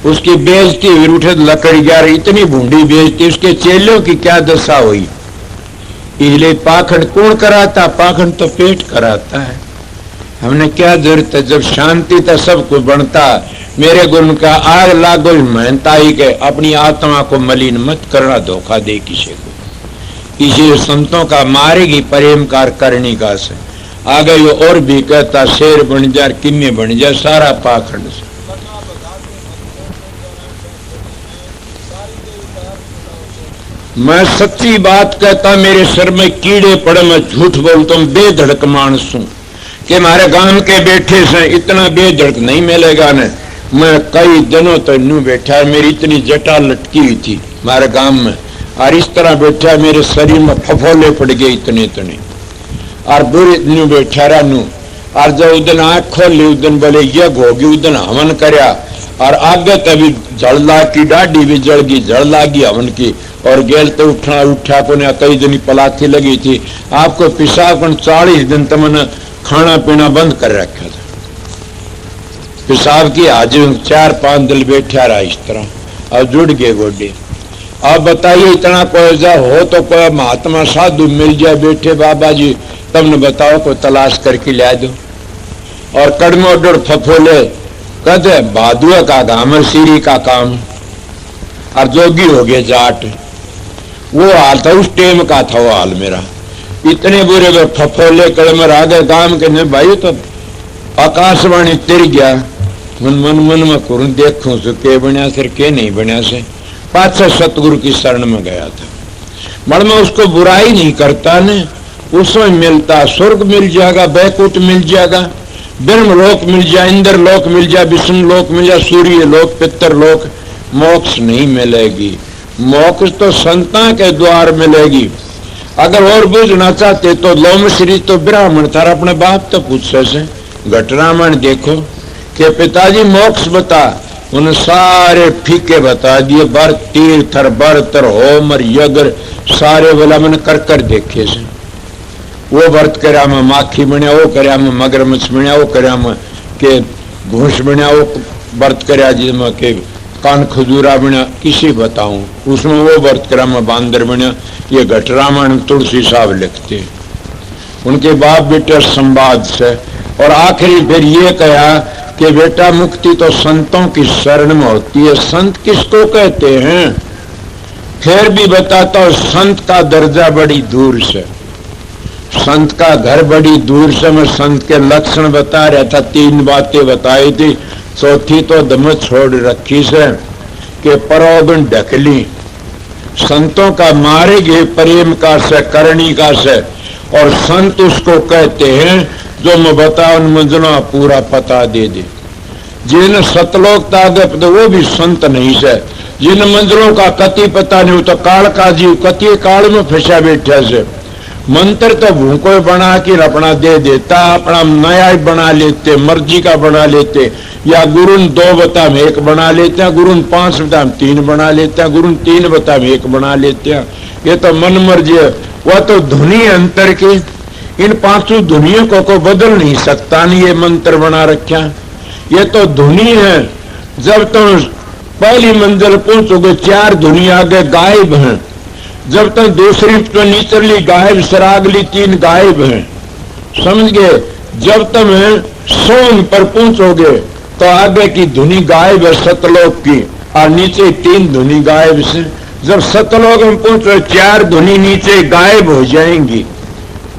उसकी बेइज्जती हुई, उठे लकड़ी जा रही, इतनी भूडी बेइज्जती, उसके चेलों की क्या दशा हुई। इसलिए पाखंड कौन कराता, पाखंड तो पेट कराता है। हमने क्या जरूरत है, जब शांति तो सब कुछ बनता। मेरे गुरु का आग लागो मेहनता ही के, अपनी आत्मा को मलिन मत करना, धोखा दे किसी को। इसी संतों का मारेगी प्रेम कार करने का से आगे यो और भी कहता, शेर बन जा किन्ने बन जा, सारा पाखंड से। मैं सच्ची बात कहता, मेरे सर में कीड़े पड़े, मैं झूठ बोलता हूँ, बेधड़क मानस हूं कि हमारे गांव के बैठे से इतना बेधड़क नहीं मिलेगा ने। मैं कई दिनों तक न्यू बैठा, मेरी इतनी जटा लटकी हुई थी हमारे गांव में, और इस तरह बैठा मेरे शरीर में फफोले पड़ गए इतने इतने, और बुरे न्यू बैठा रहा नू। और जब उस दिन आँख खोली, उस दिन बोले यज्ञ होगी, उस दिन हवन करया, और आगे तभी जड़ लाग की, डाढ़ी भी जड़ गई, जड़ लागी हवन की, और गेल तो उठा को कई दिन पलाथी लगी थी। आपको पेशाब 40 दिन तो मैंने खाना पीना बंद कर रखा था, पेशाब की हाजिर 4-5 दिन बैठा रहा इस तरह, और जुड़ गए गोडे। अब बताइए इतना कोई हो तो कोई महात्मा साधु मिल जाए बैठे, बाबा जी तुमने बताओ को तलाश करके ला दो। और कड़मो डर फफोले कहते भादुआ का काम है, सीरी का काम, और जोगी हो गए जाट, वो हाल था उस टेम का था वो हाल मेरा। इतने बुरे फफोले कड़मर आ गए काम के ने, भाई तो आकाशवाणी तिर गया। मन में करूं देखूं से के बनया से के नहीं बनया से, पाछे सतगुरु की शरण में गया था। मण में उसको बुराई नहीं करता ने, उसमें मिलता स्वर्ग मिल जाएगा, बैकुंठ मिल जाएगा, ब्रह्म लोक मिल जाए, इंद्र लोक मिल जाए, विष्णु लोक मिल जाए, सूर्य लोक, पितर लोक। मोक्ष नहीं मिलेगी, मोक्ष तो संता के द्वार मिलेगी। अगर और बुझना चाहते तो लोम श्री तो ब्राह्मण था, अपने बाप तो पूछे से घटरामण देखो कि पिताजी मोक्ष बता, उन सारे फीके बता दिए, बर तीर्थर बरतर होमर यज्ञ सारे बोला मैंने कर देखे से। वो व्रत करया में माखी बनिया, वो करया में मगरमच्छ बनिया, वो करया में के घूस बनिया, वो व्रत करया जिसमें के कान खजूरा बना किसी बताऊं, उसमें वो वर्तक्रम बांदर बना। ये घट रामायण तुलसी साहब लिखते हैं, उनके बाप बेटे संवाद से। और आखिरी फिर ये कहा कि बेटा मुक्ति तो संतों की शरण में होती है। संत किसको कहते हैं? फिर भी बताता हूं, संत का दर्जा बड़ी दूर से, संत का घर बड़ी दूर से। मैं संत के लक्षण बता रहा था, 3 बातें बताई थी, चौथी तो दम छोड़ रखी से कि परोगन ढकली। संतों का मारे गए प्रेम का से, करणी का से। और संत उसको कहते हैं जो मैं बता उन मंजिलों पूरा पता दे दे। जिन सतलोक तागत तो वो भी संत नहीं से। जिन मंजिलों का कति पता नहीं, तो काल का जीव कति काल में फंसा बैठा से। मंत्र तो भूखो बना के अपना दे देता, अपना नया ही बना लेते, मर्जी का बना लेते। या गुरु 2 बता में 1 बना लेते हैं, गुरु 5 बता में 3 बना लेते हैं, गुरु 3 बता में 1 बना लेते हैं। ये तो मन मर्जी है। वह तो धुनी अंतर की, इन 5 धुनियों को बदल नहीं सकता। नहीं ये मंत्र बना रखा, ये तो धुनी है। जब तुम पहली मंजिल पहुंचोगे 4 धुनी आगे गायब हैं। जब तक दूसरी तो नीचली गायब, सरागली 3 गायब हैं, समझ गए। जब तुम सोम पर पहुंचोगे तो आगे की धुनी गायब है सतलोक की, और नीचे 3 धुनी गायब से। जब सतलोक में पहुंचो 4 धुनी नीचे गायब हो जाएंगी।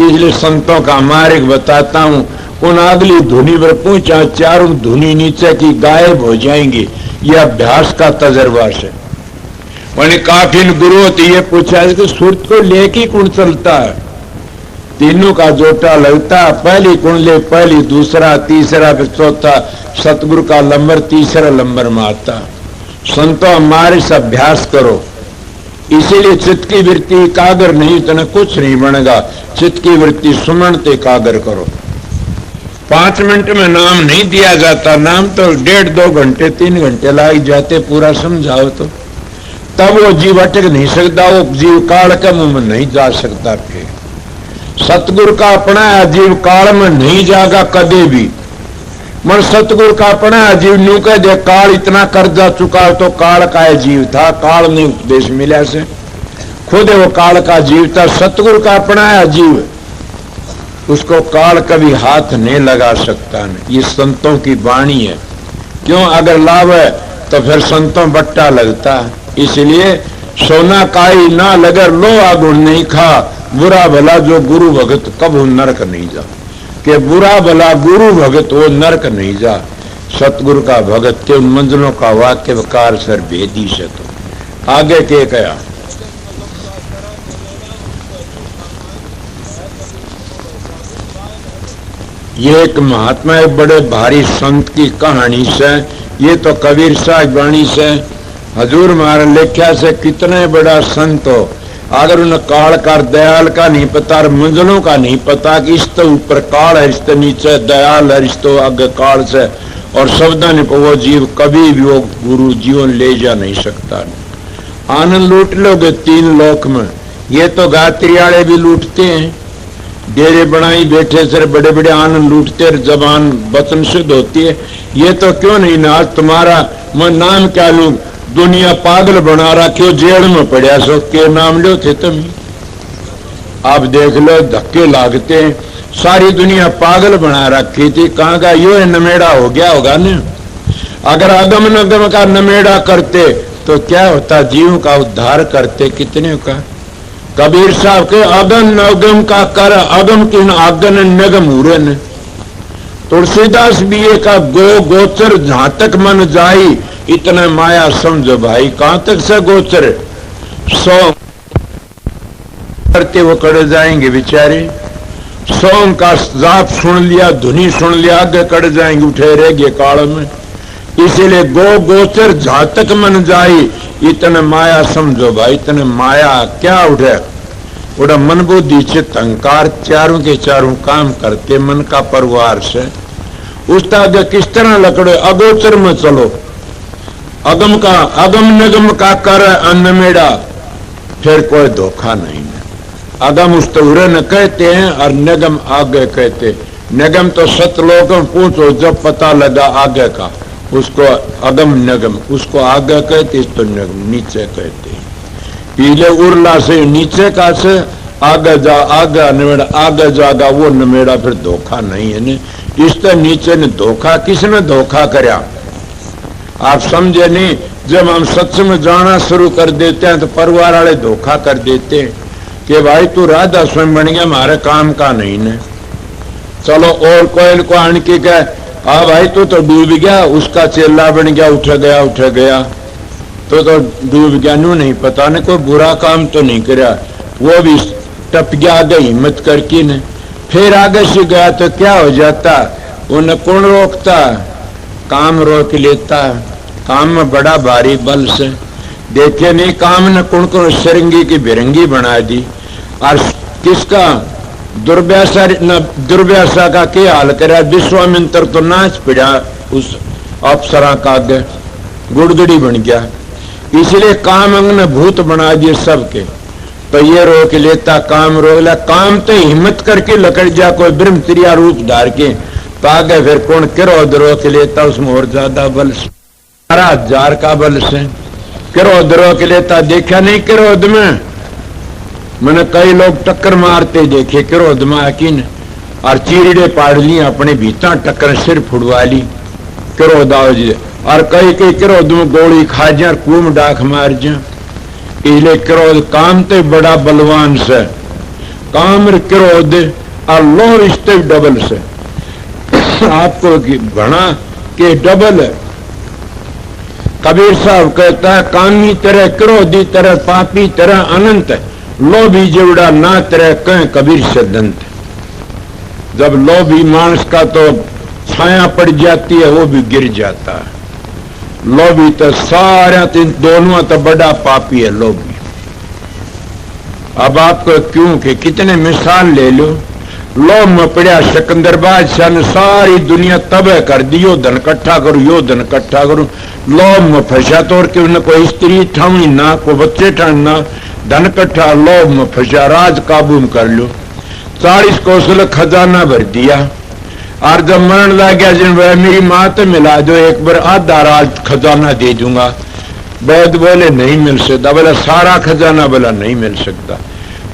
इसलिए संतों का मार्ग बताता हूं, उन अगली धुनी पर पहुंचा 4 धुनी नीचे की गायब हो जाएंगी। यह अभ्यास का तजर्बा से। मैंने काफी गुरु होती ये पूछा है कि सुरत को लेके कौन चलता है? तीनों का जोटा लगता है, पहली कुंडली, पहली, दूसरा, तीसरा, फिर चौथा। सतगुरु का लंबर तीसरा लंबर में आता। संतों हमारे से अभ्यास करो। इसीलिए चित्त की वृत्ति एकाग्र नहीं तो कुछ नहीं बनेगा। चित्त की वृत्ति सुमनते एकाग्र करो। 5 मिनट में नाम नहीं दिया जाता, नाम तो 1.5-2 घंटे 3 घंटे लग जाते पूरा समझाओ तो। तब वो जीव अटक नहीं सकता, वो जीव काल के मुंह में नहीं जा सकता। फिर सतगुरु का अपना जीव काल में नहीं जागा कदे भी। मन सतगुरु का अपना जीव न्यू कह दे काल इतना कर्जा चुका तो काल का जीव था, काल ने उपदेश मिला से। खुद वो काल का जीव था। सतगुरु का अपना जीव, उसको काल कभी हाथ नहीं लगा सकता। नहीं, ये संतों की वाणी है। क्यों? अगर लाभ है तो फिर संतों बट्टा लगता है। इसलिए सोना काई ना लगर लो आगुन नहीं खा, बुरा भला जो गुरु भगत कब नरक नहीं जा। कि बुरा भला गुरु भगत वो नरक नहीं जा। सतगुरु का भगत के उन मंजिलों का वाक्य वकार सर भेदी से। तो आगे के कया ये एक महात्मा एक बड़े भारी संत की कहानी से। ये तो कबीर साहब वाणी से हजूर महाराज लेख्या से कितने बड़ा संत हो, अगर उन्हें काल का दयाल का नहीं पता और मंजिलों का नहीं पता कि इस तो ऊपर काल है, इस तो नीचे दयाल है, इस तो आगे काल से। और शब्दां ने वो जीव कभी भी वो गुरु जीवन ले जा नहीं सकता। आनंद लूट लोगे 3 लोक में। ये तो गात्री वाले भी लूटते हैं, डेरे बनाई बैठे सर बड़े बड़े आनंद लूटते, जबान वचन शुद्ध होती है। ये तो क्यों नहीं ना, आज तुम्हारा मैं नाम क्या लूं? दुनिया पागल बना रहा, क्यों जेल में पड़ा सो के नाम लो थे तुम। आप देख लो धक्के लागते हैं, सारी दुनिया पागल बना रखी थी। कहाँ का यो नमेड़ा हो गया होगा न। अगर अगम नगम का नमेड़ा करते तो क्या होता? जीव का उद्धार करते कितने का। कबीर साहब के अगम नगम का कर अगम किन आगन नगम उरन। तुलसीदास भी का गो गोचर जहां तक मन जाई, इतना माया समझो भाई। कहां तक से गोचर 100 करते वो कड़ जाएंगे बेचारे। 100 का जाप सुन लिया, धुनी सुन लिया, आगे कड़ जाएंगे, उठे रहेंगे काल में। इसीलिए गो गोचर जहां तक मन जाई, इतने माया समझो भाई। इतने माया क्या उठे? उड़ा मन बुद्धि चित्त अहंकार चारों के चारों काम करते मन का परिवार से। उसका आगे किस तरह लकड़े? अगोचर में चलो। अगम का अगम नगम का कर अनमेड़ा, फिर कोई धोखा नहीं है। अगम उस तोरे न कहते हैं और नगम आगे कहते। नगम तो सतलोक में पूछो जब पता लगा आगे का, उसको अगम नगम, उसको आगे कहते, इसको नगम नीचे कहते। पीले उर्ला से नीचे का से आगे जा, आगे नमेड़ा, आगे जागा वो नमेड़ा, फिर धोखा नहीं है ने। इससे नीचे ने धोखा, किसने धोखा करया आप समझे नहीं। जब हम सत्संग में जाना शुरू कर देते हैं तो परिवार वाले धोखा कर देते हैं कि भाई तू राधा स्वयं बन गया, हमारे काम का नहीं ने। चलो और कोई को आन के कहे हाँ भाई तू तो डूब गया, उसका चेला बन गया, उठ गया तो डूब गया। नू नहीं पता ने कोई बुरा काम तो नहीं करा, वो भी टप गया आगे हिम्मत करके ने। फिर आगे से गया तो क्या हो जाता, उन्हें कौन रोकता, काम रोक लेता। काम में बड़ा भारी बल से देखे नहीं, काम ने कौन कौन सरंगी की बिरंगी बना दी। और किसका दुर्व्यासा का क्या हाल करा, विश्वामित्र तो नाच पड़ा उस अप्सरा का आगे, गुड़गड़ी बन गया। इसलिए काम अंग ने भूत बना दिए सबके। तो ये रोक लेता, काम रोक ला, काम तो हिम्मत करके लकड़ जा कोई ब्रह्मचर्या रूप धार के, तो आगे फिर कौन क्रोध रोक लेता, उसमें और ज्यादा बल से 12,000 का बल से क्रोध रोक लेता। देखा नहीं क्रोध में मैंने कई लोग टक्कर मारते देखे क्रोध में आकिन, और चीरड़े पाड़ ली अपने भीतर, टक्कर सिर फुड़वा ली क्रोध आओ जी। और कई कई क्रोध में गोली खा जा, कूम डाक मार जा। इसलिए क्रोध काम तो बड़ा बलवान से, काम क्रोध और लो रिश्ते डबल से आपको घना के डबल है। कबीर साहब कहता है कामी तरह, क्रोधी तरह, पापी तरह अनंत, लोभी जेवड़ा ना तरह कह कबीर से दंत। जब लोभी मानस का तो छाया पड़ जाती है, वो भी गिर जाता है। लोभी तो सारा दोनों तो बड़ा पापी है लोभी। अब आपको क्यों के कितने मिसाल ले लो, लोभ में पड़ा सिकंदर बादशाह ने सारी दुनिया तबाह कर दी, यो धन इकट्ठा करो, यो धन इकट्ठा करो। लोभ में फंसा तो कि उन्हें कोई स्त्री ठावनी ना, कोई बच्चे ठाना, धन इकट्ठा, लोभ में फंसा, राज काबू में कर लो। 40 कोसल खजाना भर दिया। और जब मरण लग गया जिन मेरी माँ तो मिला दो, एक बार आधा राज खजाना दे दूंगा। वैद बोले नहीं मिल सकता, बोला सारा खजाना, बोला नहीं मिल सकता।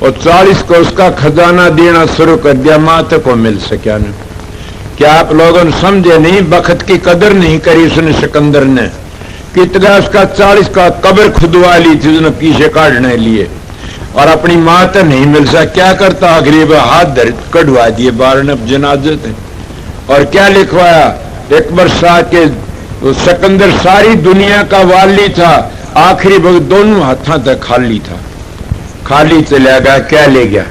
और 40 को उसका खजाना देना शुरू कर दिया, माता को मिल सका न। क्या आप लोगों ने समझे नहीं, बखत की कदर नहीं करी उसने सिकंदर ने। कितना उसका 40 का कब्र खुदवा ली थी उसने पीछे काटने लिए, और अपनी माता नहीं मिल सका। क्या करता, गरीब हाथ धर कढ़वा दिए बार ने जनाजे थे। और क्या लिखवाया, एक बरसा के सिकंदर सारी दुनिया का वाली था, आखिरी वक्त दोनों हाथों तक खाली था, खाली चला गया। क्या ले गया?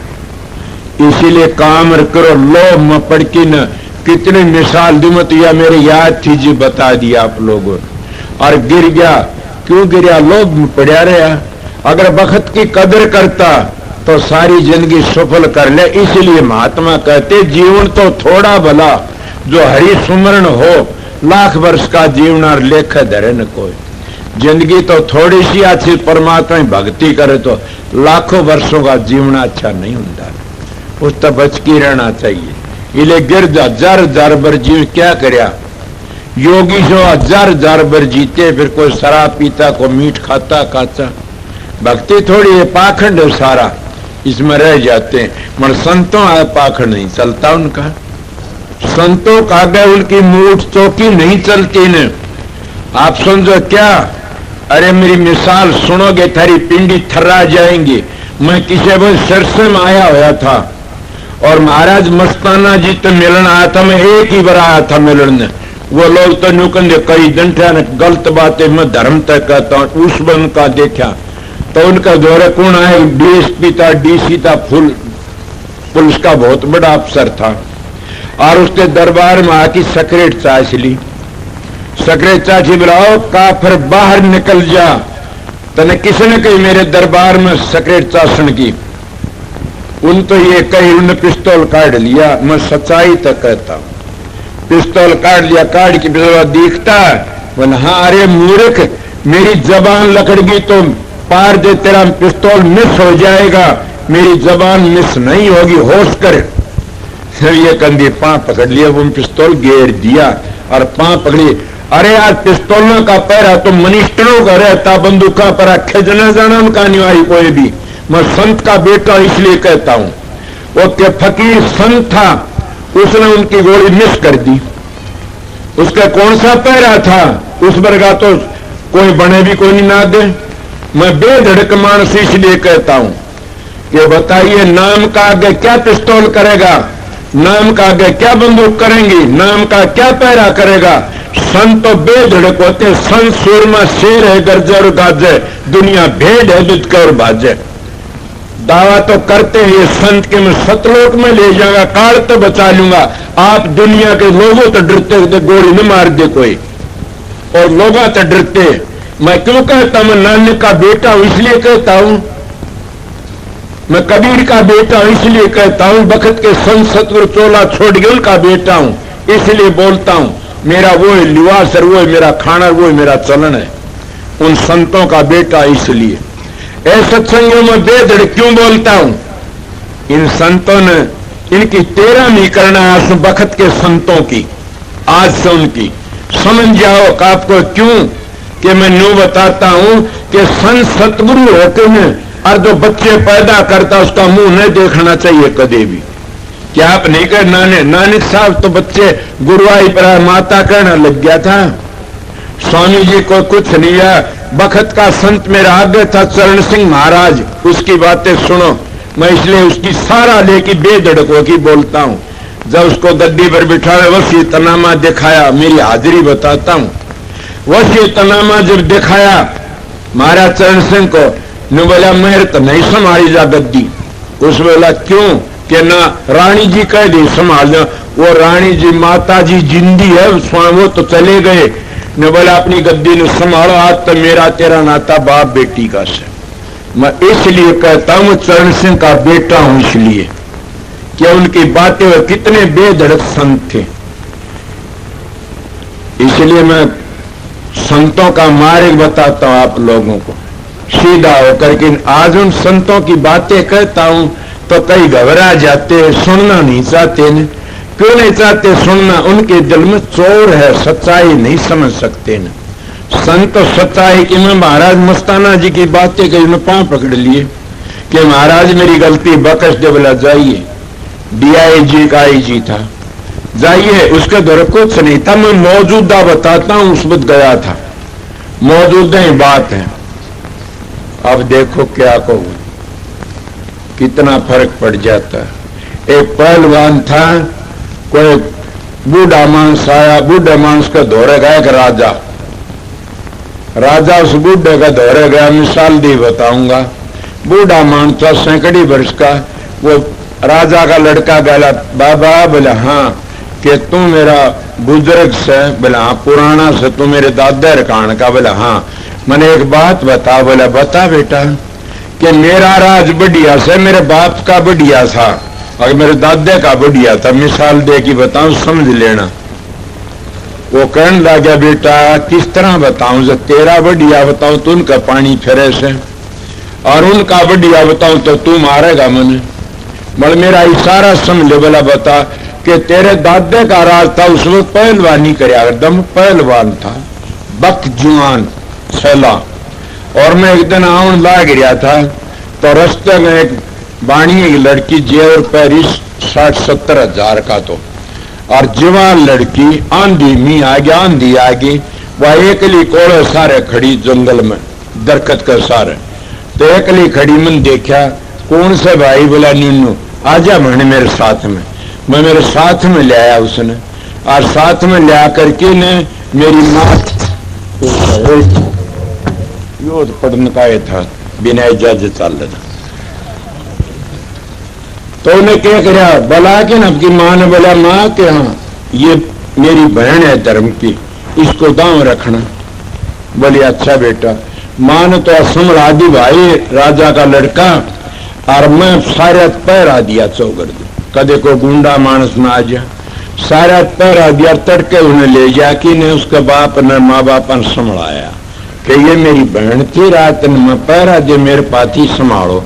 इसीलिए काम करो, लोभ में पड़ के न कितने मिसाल दूं तो या मेरे याद थी जी बता दिया आप लोगों। और गिर गया, क्यों गिरा? लोभ में पड़ा रहा। अगर वक्त की कदर करता तो सारी जिंदगी सफल कर ले। इसलिए महात्मा कहते जीवन तो थोड़ा भला, जो हरि सुमरण हो, लाख वर्ष का जीवन और लेख धरे न कोई। जिंदगी तो थोड़ी सी अच्छी, परमात्मा भक्ति करे तो लाखों वर्षों का जीवन अच्छा नहीं होता, उस तो बच के रहना चाहिए। इले गिरद 1000 बर जीव क्या करया? योगी जो 1000 बर जीते, फिर कोई शराब पीता, को मीठ खाता काचा। भक्ति थोड़ी है, पाखंड है सारा, इसमें रह जाते हैं। मगर संतों आए पाखंड नहीं चलता उनका। संतों का आगे उनकी मूठ चौकी नहीं चलती न। आप समझो क्या? अरे मेरी मिसाल सुनोगे थारी पिंडी थर्रा जाएंगी। मैं किसी वो सरसे में आया हुआ था और महाराज मस्ताना जी तो मिलन आया था, मैं एक ही बार आया था मिलन। वो लोग तो नुकंदे कई डंठा ने गलत बातें मैं धर्म तक कहता हूँ। उस बन का देखा तो उनका दौरे कौन आया? डीएसपी था, डीसी था, फुल पुलिस का बहुत बड़ा अफसर था। और उसके दरबार में आके सेक्रेट चाच ली। सेक्रेट चाची बुलाओ, काफिर बाहर निकल जा। तने किसने कही मेरे दरबार में सेक्रेट चाशन की? उन तो ये कही, उन्होंने पिस्तौल काट लिया। मैं सच्चाई तक कहता हूं, पिस्तौल काट लिया। काट के दिखता बोले हाँ, अरे मूर्ख, मेरी जबान लकड़गी तो पार दे, तेरा पिस्तौल मिस हो जाएगा। मेरी जबान मिस नहीं होगी, होश कर। फिर ये कंधे पांव पकड़ लिया, वो पिस्तौल घेर दिया और पांव पकड़ी। अरे आज पिस्तौलों का पैरा तो मिनिस्टरों का रहता, बंदूका पर खिंचना जाना उनका निवाई कोई भी। मैं संत का बेटा इसलिए कहता हूं, वो के फकीर संत था, उसने उनकी गोली मिस कर दी। उसका कौन सा पैरा था, उस वर्गा तो कोई बने भी कोई नहीं ना दे। मैं बेधड़क मानस इसलिए कहता हूं कि बताइए नाम का आगे क्या पिस्तौल करेगा, नाम का आगे क्या बंदूक करेंगी, नाम का क्या पैरा करेगा। संत तो बेधड़क होते, संत सूरमा शेर है गर्जे और गाजे, दुनिया भेड़ है दुध और भाजे। दावा तो करते हैं ये संत के मैं सतलोक में ले जाऊंगा, काल तो बचा लूंगा। आप दुनिया के लोगों तो डरते थे, गोली न मार दे कोई, और लोगों तो डरते। मैं क्यों कहता हूं, मैं नानक का बेटा हूं इसलिए कहता हूं, मैं कबीर का बेटा हूं इसलिए कहता हूं, बखत के संत सतगुरु चोला छोड़ के उनका बेटा हूं इसलिए बोलता हूं। मेरा वो है लिवास और वो है मेरा खाना, वो है मेरा चलन है, उन संतों का बेटा इसलिए। ऐसे सत्संगों में बेधड़ क्यों बोलता हूं, इन संतों ने इनकी तेरा नहीं करना आज बखत के संतों की, आज से उनकी समझ जाओ कि आपको क्यों कि मैं न्यू बताता हूं कि संत सतगुरु होते हैं और जो बच्चे पैदा करता उसका मुंह नहीं देखना चाहिए कभी भी। क्या आप नहीं कर नानक साहब तो बच्चे गुरुआई पर माता कहना लग गया था। स्वामी जी को कुछ नहीं है, बखत का संत मेरा आगे था चरण सिंह महाराज, उसकी बातें सुनो। मैं इसलिए उसकी सारा लेके बेधड़कों की बोलता हूं। जब उसको गद्दी पर बिठाया वसीयतनामा दिखाया, मेरी हाजिरी बताता हूं। वसीयतनामा जब दिखाया महाराज चरण सिंह को, ने बोला मेरे तो नहीं संभाली जा गद्दी। उस बोला क्यों, कि ना रानी जी कह दी संभाल। वो रानी जी माता जी जिंदी है, वो तो चले गए। ने बोला अपनी गद्दी ने संभालो, आज तो मेरा तेरा नाता बाप बेटी का से। मैं इसलिए कहता हूं चरण सिंह का बेटा हूं इसलिए कि उनकी बातें वो कितने बेधड़क संत थे। इसलिए मैं संतों का मार्ग बताता हूं आप लोगों को सीधा होकर के। आज उन संतों की बातें कहता हूं तो कई घबरा जाते, सुनना नहीं चाहते न। क्यों नहीं चाहते सुनना, उनके दिल में चोर है, सच्चाई नहीं समझ सकते न। संत सच्चाई की मैं महाराज मस्ताना जी की बातें कही, उन्हें पांव पकड़ लिए कि महाराज मेरी गलती बकस दे, बोला जाइए। DIG का IG था, जाइए, उसके दौर कुछ नहीं था। मैं मौजूदा बताता हूं, उस वक्त गया था, मौजूदा ही बात है। अब देखो क्या कहूं, कितना फर्क पड़ जाता है। एक पहलवान था, कोई बूढ़ा मांस आया, बूढ़े मांस का दौरे गया एक राजा। राजा उस बूढ़े का दौरे गया, मिसाल दी बताऊंगा। बूढ़ा मांस था सैकड़ी वर्ष का, वो राजा का लड़का गया, बाबा बोला हाँ कि तू मेरा बुजुर्ग से, बोला हाँ पुराना से, तू मेरे दादा रखान का, बोला हाँ। मैंने एक बात बता, बोला बता बेटा, कि मेरा राज बढ़िया से मेरे बाप का बढ़िया था और मेरे दादे का बढ़िया था, मिसाल दे की बताऊं समझ लेना। वो कहने लगा बेटा किस तरह बताऊं, जब तेरा बढ़िया बताऊं तो उनका पानी फिरे से, और उनका बढ़िया बताऊं तो तू मारेगा मैंने। बोल मेरा इशारा समझ ले, बोला बता कि तेरे दादे का राज था, उस वक्त पहलवानी करया, एकदम पहलवान था, बक जुआन छैला। और मैं एक दिन आउन लाग रहा था तो रास्ते में एक बाणी की लड़की जेवर पैरिस 60-70 हजार का, तो और जवान लड़की आंधी मी आ गया, आंधी आ गई, वह एकली कोड़े सारे खड़ी जंगल में दरखत के सारे। तो एकली खड़ी मन देखा, कौन से भाई, बोला नीनू आजा मैंने मेरे साथ में। मैं मेरे साथ में ले आया उसने, और साथ में ले आकर के ने मेरी माँ योद पढ़ने का था बिना इजाजत चल रहा। तो उन्हें क्या करा, बोला कि ना आपकी माँ ने, बोला माँ के हाँ ये मेरी बहन है धर्म की, इसको दांव रखना। बोली अच्छा बेटा। माँ ने तो संभला दी भाई राजा का लड़का, और मैं सारा पहरा दिया चौगर, कदे को गुंडा मानस में आ जा, सारा पहरा दिया। तड़के उन्हें ले जाके ने उसके बाप ने माँ बाप ने संभलाया कि ये मेरी बहन थी, रात ने मैं पहरा दे, मेरे पाती संभालो।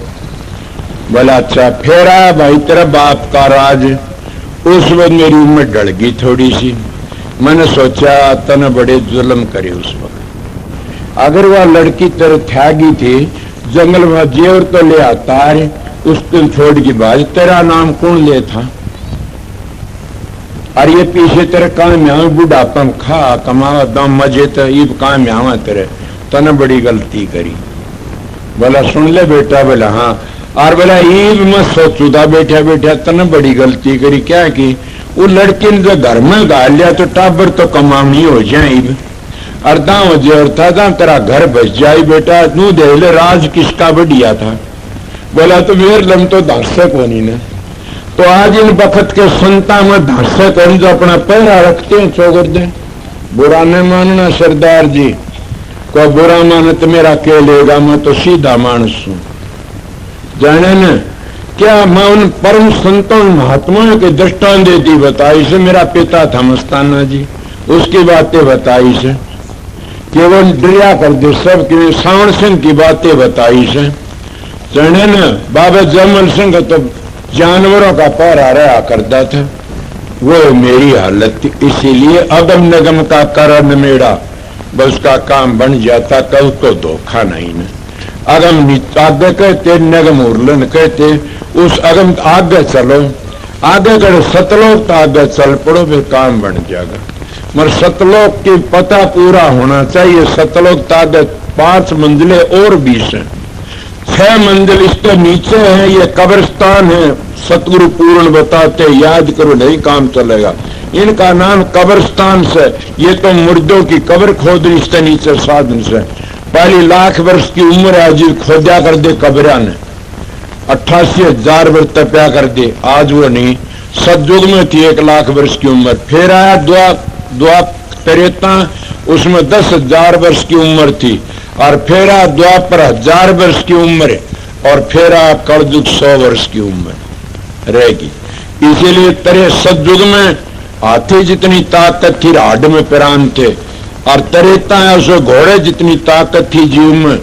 बोला अच्छा। फिर आया भाई तेरा बाप का राज। उस वक्त मेरी उम्र ढल गई थोड़ी सी, मैंने सोचा तने बड़े जुल्म करे उस वक्त। अगर वह लड़की तेरे त्यागी थी, जंगल में जेवर तो ले आता है, उस दिन छोड़ की बात, तेरा नाम कौन ले था? और ये पीछे तेरे काम में आवे, बुढ़ापन खा कमावा दम मजे तो ईब काम में आवा तेरे, तने बड़ी गलती करी। बोला सुन ले बेटा। बोला हाँ। और बोला ईब मैं सोचूदा बैठा बैठा तने बड़ी गलती करी। क्या की? वो लड़की ने जो घर में गाल लिया तो टाबर तो कमावनी हो जाए ईब, और दाव जेवर था दाम तेरा घर बच जाए बेटा। तू देख ले राज किसका बढ़िया था। बोला तो मेरे लम तो धांसे कोनी ने। तो आज इन बखत के संता में धांसे कौन जो अपना पैरा रखते हैं चौगर दे। बुरा नहीं मानना सरदार जी को, बुरा माने तो मेरा कह लेगा, मैं तो सीधा मानस हूं। जाने न क्या मैं उन परम संतों महात्माओं के दृष्टांत देती बताई से। मेरा पिता था मस्ताना जी, उसकी बातें बताई से कि वो डरिया कर दे सब कि श्रावण सिंह की बातें बताई से। जाने न बाबा जमल सिंह तो जानवरों का पहरा रहा करता था, वो मेरी हालत थी। इसीलिए अगम नगम का करण मेरा, बस का काम बन जाता, कल तो धोखा नहीं न। अगम आगे कहते, नगम उर्लन कहते, उस अगम आगे चलो, आगे कर सतलोक तो आगे चल पड़ो, फिर काम बन जाएगा। मगर सतलोक की पता पूरा होना चाहिए। सतलोक तो आगे 5 मंजिलें और 20 हैं, 6 मंजिल इसके नीचे है, ये कब्रिस्तान है। सतगुरु पूर्ण बताते, याद करो नहीं काम चलेगा। इनका नाम कब्रिस्तान से, ये तो मुर्दों की कब्र खोद इसके नीचे साधन से। पहली लाख वर्ष की उम्र आज खोदा कर दे कब्रा ने, 88,000 वर्ष तपया कर दे। आज वो नहीं, सतयुग में थी 1 लाख वर्ष की उम्र। फिर आया त्रेता, उसमें 10,000 वर्ष की उम्र थी। और फिर आया द्वापर 1000 वर्ष की उम्र, और फिर आया कलयुग 100 वर्ष की उम्र रहेगी। इसीलिए तेरे सतयुग में हाथी जितनी ताकत थी हाड में प्राण थे, और त्रेता है उसमें घोड़े जितनी ताकत थी जीव में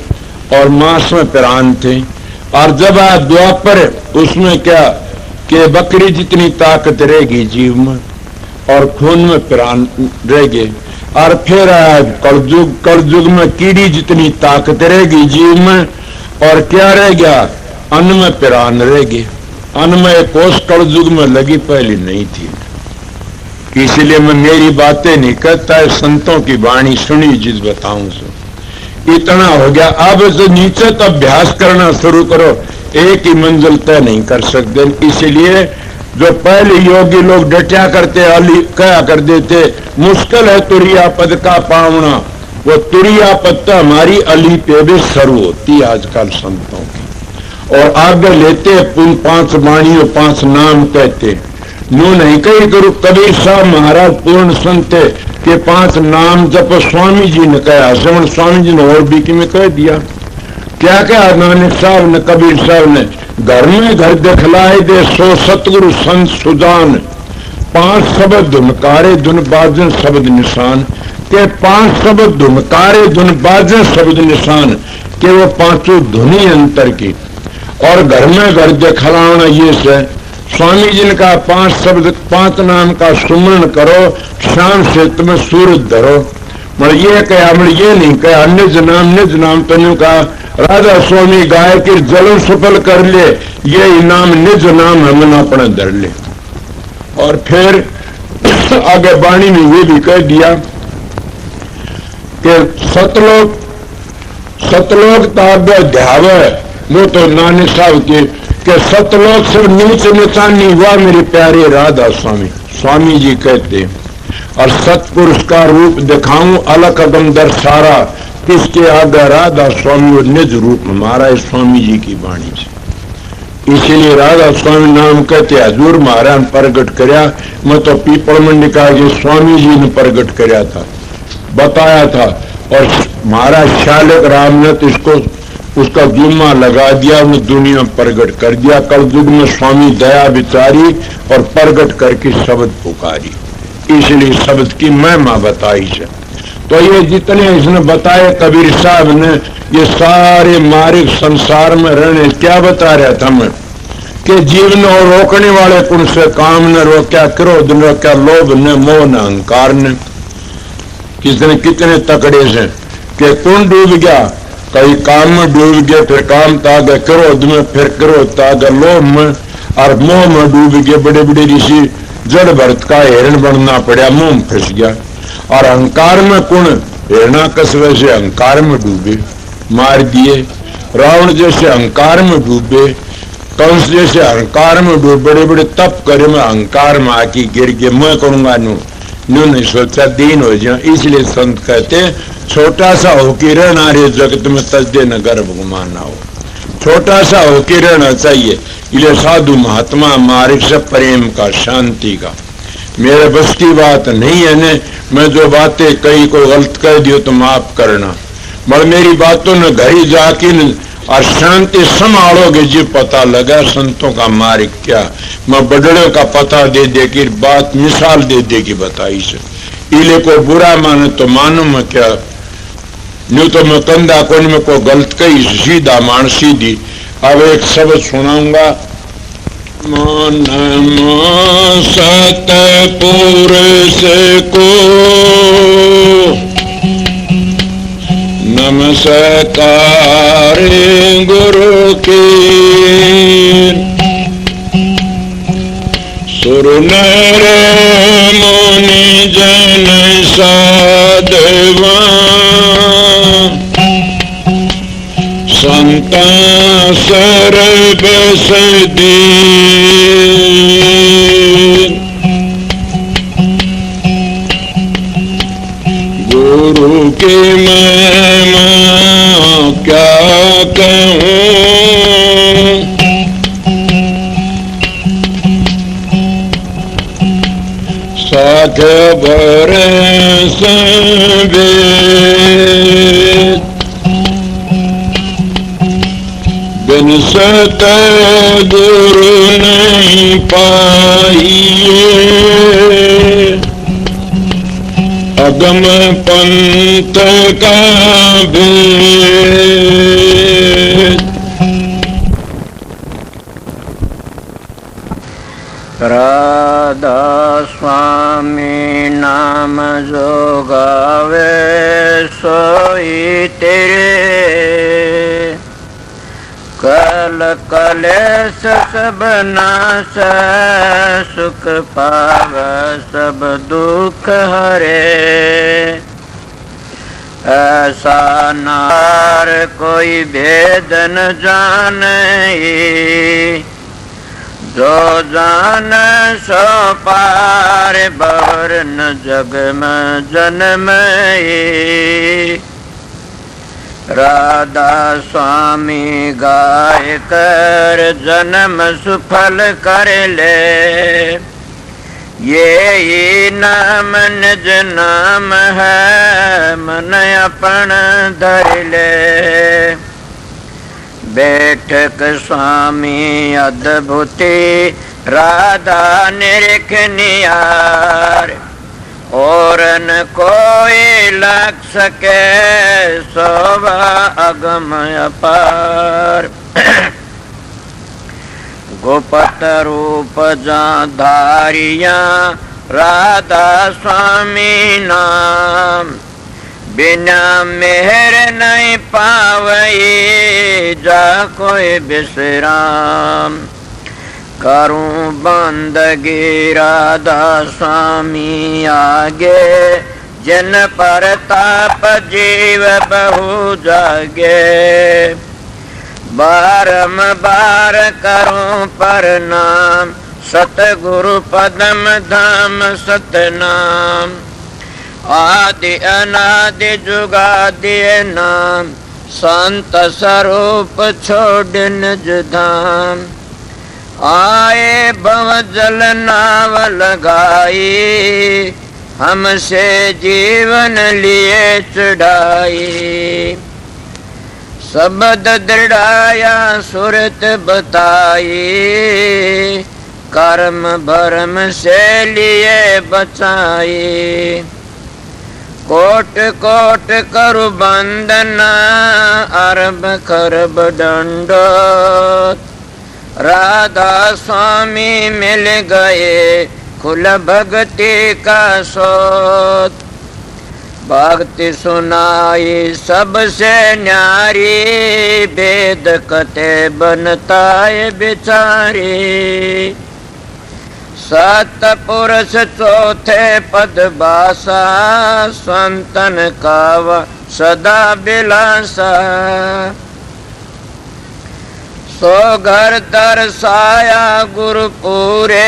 और मांस में प्राण थे। और जब आया द्वापर, उसमें क्या कि बकरी जितनी ताकत रहेगी जीव में और खून में प्राण रहेगी। और फिर आया कलयुग, कलयुग में कीड़ी जितनी ताकत रहेगी जीव में, और क्या रह गया? अन्न में प्राण रहेगी। अन्न में एक कोष कलयुग में लगी, पहले नहीं थी। इसलिए मैं मेरी बातें नहीं कहता है, संतों की वाणी सुनी जिस बताऊं सो। इतना हो गया, अब जो नीचे तो अभ्यास करना शुरू करो, एक ही मंजिल तय नहीं कर सकते। इसीलिए जो पहले योगी लोग डटिया करते, अली क्या कर देते, मुश्किल है तुरिया पद का पावना। वो तुरिया पद तो हमारी अली पे भी शुरू होती आजकल संतों की। और आगे लेते 5 वाणियों 5 नाम कहते, नो नहीं कही करूं। कबीर साहब महाराज पूर्ण संत के 5 नाम जब स्वामी जी ने कहा, श्रवण स्वामी जी ने और भी कि में कह दिया। क्या क्या नानक साहब ने, कबीर साहब ने, घर में घर दिखलाए दे सो सतगुरु संत सुजान, 5 शब्द धुनकारे धुन बाजन शब्द निशान। के 5 शब्द धुनकारे धुन बाजन शब्द निशान, के वो 5 धुनी अंतर की। और घर में घर दिखलाना ये से स्वामी जी ने कहा 5 शब्द 5 नाम का सुमरण करो, शाम से तुम्हें सूरज धरो। मगर ये कहा, मगर ये नहीं कहा निज नाम तो नहीं कहा। राधा स्वामी गाय की जलन सफल कर ले, ये इनाम निज नाम हमने अपना धर ले। और फिर आगे वाणी में ये भी कह दिया कि सतलोक ताब्य ध्यावे, वो तो नानक साहब के सतलोक से नीचे निशानी हुआ मेरे प्यारे राधा स्वामी। स्वामी जी कहते, और सतपुरुष का रूप दिखाऊं अलग अगम दर्शारा, किसके आगे राधा स्वामी और निज रूप हमारा है स्वामी जी की वाणी से। इसीलिए राधा स्वामी नाम कहते, हजूर महाराज प्रगट करया। मैं तो पीपल मंडी का स्वामी जी ने प्रगट करया था, बताया था। और महाराज शालिक राम ने तो इसको उसका जुम्मा लगा दिया, उन्हें दुनिया प्रगट कर दिया। कलयुग में स्वामी दया विचारी और प्रगट करके शब्द पुकारी, इसलिए शब्द की महिमा बताई है। तो ये जितने इसने बताए कबीर साहब ने, ये सारे मार्ग संसार में रहने क्या बता रहा था मैं कि जीवन और रोकने वाले कुण से काम न रोक्या, क्रोध न रोक्या, लोभ न मोह न अहंकार न। कितने कितने तकड़े से कि कौन डूब गया, कई काम में डूब गए, फिर काम तागे क्रोध में, फिर क्रोध तागे लोभ में, और मोह में डूब गए। बड़े बड़े ऋषि जड़ भरत का हिरण बनना पड़ा, मुंह में फंस गया। और अहंकार में कौन हिरणाकश्यप से अहंकार में डूबे, मार दिए। रावण जैसे अहंकार में डूबे, कंस जैसे अहंकार में डूबे, बड़े बड़े तप करे में अहंकार में आके गिर गए। मैं करूंगा न्यू नहीं सोचा दीन हो जाए। इसलिए संत कहते छोटा सा होके रहना रे जगत में, तजदे न गर्भ गुमाना हो। छोटा सा होके रहना चाहिए। इसलिए साधु महात्मा मार्ग से प्रेम का, शांति का। मेरे बस की बात नहीं है ने, मैं जो बातें कई को गलत कर दियो तो माफ करना, मगर मेरी बातों ने घर ही जाके और शांति संभालोगे जी पता लगा संतों का मार्ग क्या। मैं बड़ड़ों का पता दे दे की बात, मिसाल दे दे की बताई से। इले को बुरा माने तो मानो मैं क्या, न्यू तो मैं कंधा कोन में को गलत कही, सीधा मान सीधी। अब एक शब्द सुनाऊंगा। मन सतपुरुष को नमस्कार गुरु की, सुर नर मुनि जन साधवा, संता सर्व सदी। गुरु की महिमा क्या कहूँ, साख बरस वेद, बिन सत गुरु नहीं पाइए, अगम पंथ का भेद। राधा स्वामी नाम जो गावे सोई तेरे, कल कलेश सब नाश, सुख पाव सब दुख हरे। ऐसा नार कोई भेद न जाने, जो जान सो पार बर न जग में जन्म। राधा स्वामी गाय कर जन्म सुफल कर ले, ये ही नाम निज नाम है मन अपन धर ले। बैठक स्वामी अद्भुति राधा निरख नियार, और न कोई लग सके शोभा अगम अपार। गोपत रूप जा धारिया राधा स्वामी नाम, बिना मेहर नहीं पावई जा कोई विश्राम। करूं बंदगी राधा स्वामी आगे, जिन पर ताप जीव बहु जागे। बारंबार करूं प्रणाम, सतगुरु पदम धाम सतनाम। आदि अनादि जुगादि नाम, संत स्वरूप छोड़ निज धाम। आए भव जल नाव लगाई, हमसे जीवन लिए चढ़ाई। शब्द दृढ़ाया सुरत बताई, कर्म भरम से लिए बचाई। कोट कोट करु बंदना, अरब खरब दंडोत। राधा स्वामी मिल गए खुल भक्ति का सोत। भक्ति सुनाई सबसे न्यारी, वेद कथे बनताए बिचारी। सतपुरुष चौथे पद बासा, संतन का सदा बिलासा। सो घर दर्शाया गुरु पूरे,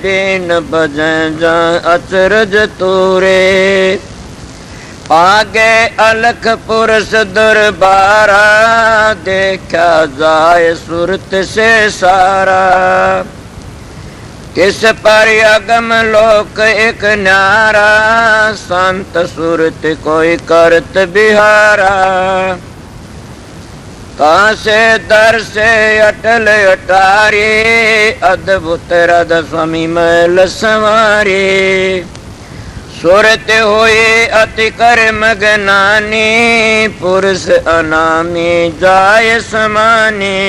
बिन बजन अचरज तूरे। आगे अलख पुरुष दरबारा, देखा जाए सुरत से सारा। किस पर अगम लोक एक न्यारा, संत सुरत कोई करत बिहारा। कहाँ से दर से अटल अटारी, अद्भुत रद स्वामी मैल संवारी। सुरत हुई अति कर मगनानी, पुरुष अनामी जाय समानी।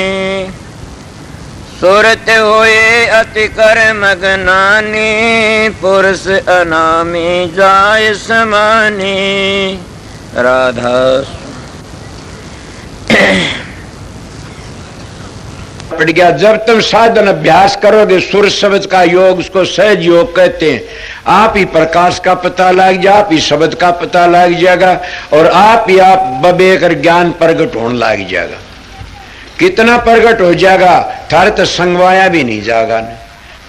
सुरत हुई अति कर मगनानी, पुरुष अनामी जाय समानी। राधा पड़ गया। जब तुम साधन अभ्यास करोगे, सुर शब्द का योग, उसको सहज योग कहते हैं। आप ही प्रकाश का पता लग जाए, आप ही शब्द का पता लग जाएगा, और आप ही आप बबे कर ज्ञान प्रगट होने लग जाएगा। कितना प्रगट हो जाएगा, थारे तो संगवाया भी नहीं जाएगा।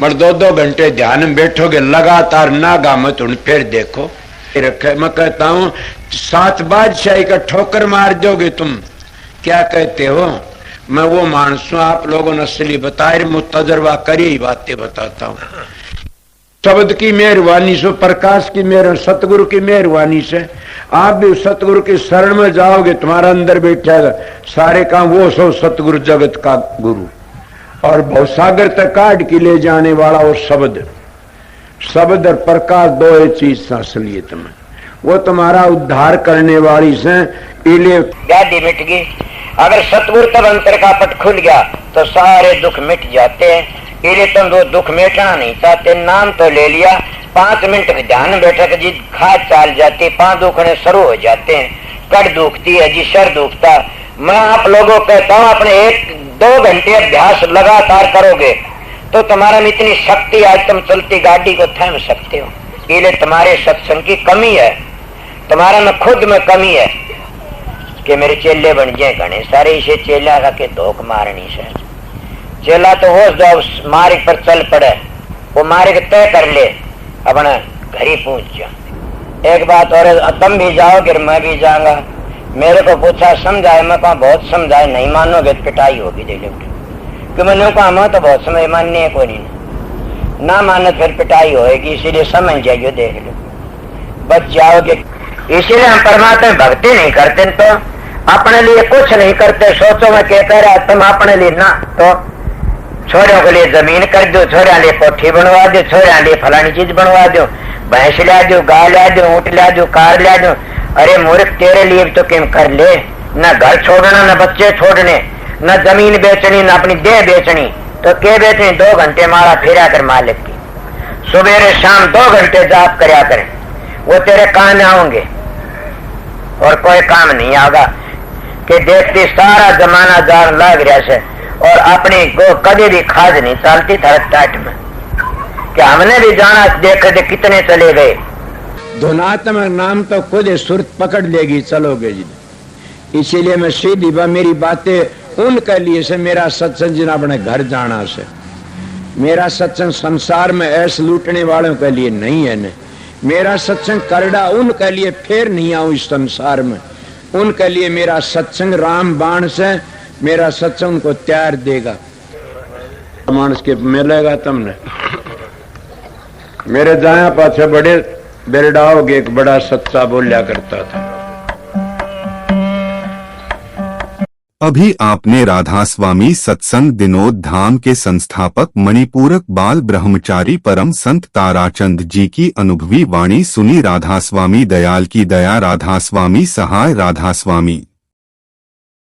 मगर 2-2 घंटे ध्यान में बैठोगे लगातार, नागा मत उन फिर देखो रखे। मैं कहता हूं 7 बादशाही का ठोकर मार दोगे तुम। क्या कहते हो? मैं वो मानस हूं, आप लोगों ने असली बताए, मैं तजर्बा करी ही बातें बताता हूं। शब्द की मेहरबानी से, प्रकाश की मेहर, सतगुरु की मेहरबानी से आप भी सतगुरु की शरण में जाओगे, तुम्हारा अंदर बैठेगा सारे काम वो सो सतगुरु जगत का गुरु, और भवसागर तक काट के ले जाने वाला वो शब्द। शब्द और प्रकाश दो ही चीज असलियत में, वो तुम्हारा उद्धार करने वाली से। इले व्याधि मिट गई। अगर सतगुरु तब अंतर का पट खुल गया तो सारे दुख मिट जाते हैं। इले तुम वो दुख मिटाना नहीं चाहते, नाम तो ले लिया, 5 मिनट ध्यान बैठक जी खाद चाल जाती, 5 दुखने शुरू हो जाते हैं। कड़ दुखती है जी, सर दुखता। मैं आप लोगों को कहता हूँ, अपने 1-2 घंटे अभ्यास लगातार करोगे तो तुम्हारा में इतनी शक्ति, आज तुम चलती गाड़ी को थाम सकते हो। इले तुम्हारे सत्संग की कमी है, तुम्हारा में खुद में कमी है कि मेरे चेले बन जाए घने सारे। इसे चेला का के धोख मारनी से चेला तो हो जाओ, मार्ग पर चल पड़े, वो मार्ग तय कर ले, अपना घर ही पहुंच जा। एक बात और, तुम भी जाओगे मैं भी जाऊंगा। मेरे को पूछा समझाए, मैं कहा बहुत समझाए, नहीं मानोगे तो पिटाई होगी दे लो। कि मैंने कहा मैं तो बहुत समय मानने है, कोई नहीं ना मानो फिर पिटाई होगी, इसीलिए समझ जाइए, देख लो बच जाओगे। इसीलिए हम परमात्मा भक्ति नहीं करते तो अपने लिए कुछ नहीं करते। सोचो मैं क्या कह रहा, तुम अपने लिए ना तो छोरों के लिए जमीन कर दो, छोरा लिए कोठी बनवा दो, छोरा लिए फलानी चीज बनवा दो, भैंस ला दो, गाय ला दो, ऊँट ला दो, कार ला दो। अरे मूर्ख, तेरे लिए तो क्यों कर ले, न घर छोड़ना, न बच्चे छोड़ने, न जमीन बेचनी, न अपनी देह बेचनी, तो क्या बेचनी? 2 घंटे मारा फिरा कर मालिक की, सुबह शाम 2 घंटे जाप करया करें, वो तेरे काम आओगे और कोई काम नहीं आगा। कि देखती सारा जमाना जान लग रहा से, और अपनी को कभी भी खाद नहीं चलती था टाट में, कि हमने भी जाना, देखे थे कितने चले गए। धुनात्मक नाम तो खुद सुरत पकड़ लेगी, चलोगे जी। इसीलिए मैं सीधी मेरी बातें उनके लिए से, मेरा सत्संग जिन अपने घर जाना से, मेरा सत्संग संसार में ऐसे लूटने वालों के लिए नहीं है न। मेरा सत्संग करड़ा उनके लिए फिर नहीं आऊं इस संसार में, उनके लिए मेरा सत्संग राम बाण से, मेरा सत्संग उनको त्यार देगा। मानस के मिलेगा तुमने। मेरे जाया पाछे बड़े बेरडाओगे, एक बड़ा सच्चा बोलिया करता था। अभी आपने राधा स्वामी सत्संग दिनोद धाम के संस्थापक मणिपूरक बाल ब्रह्मचारी परम संत ताराचंद जी की अनुभवी वाणी सुनी। राधा स्वामी दयाल की दया, राधा स्वामी सहाय, राधा स्वामी।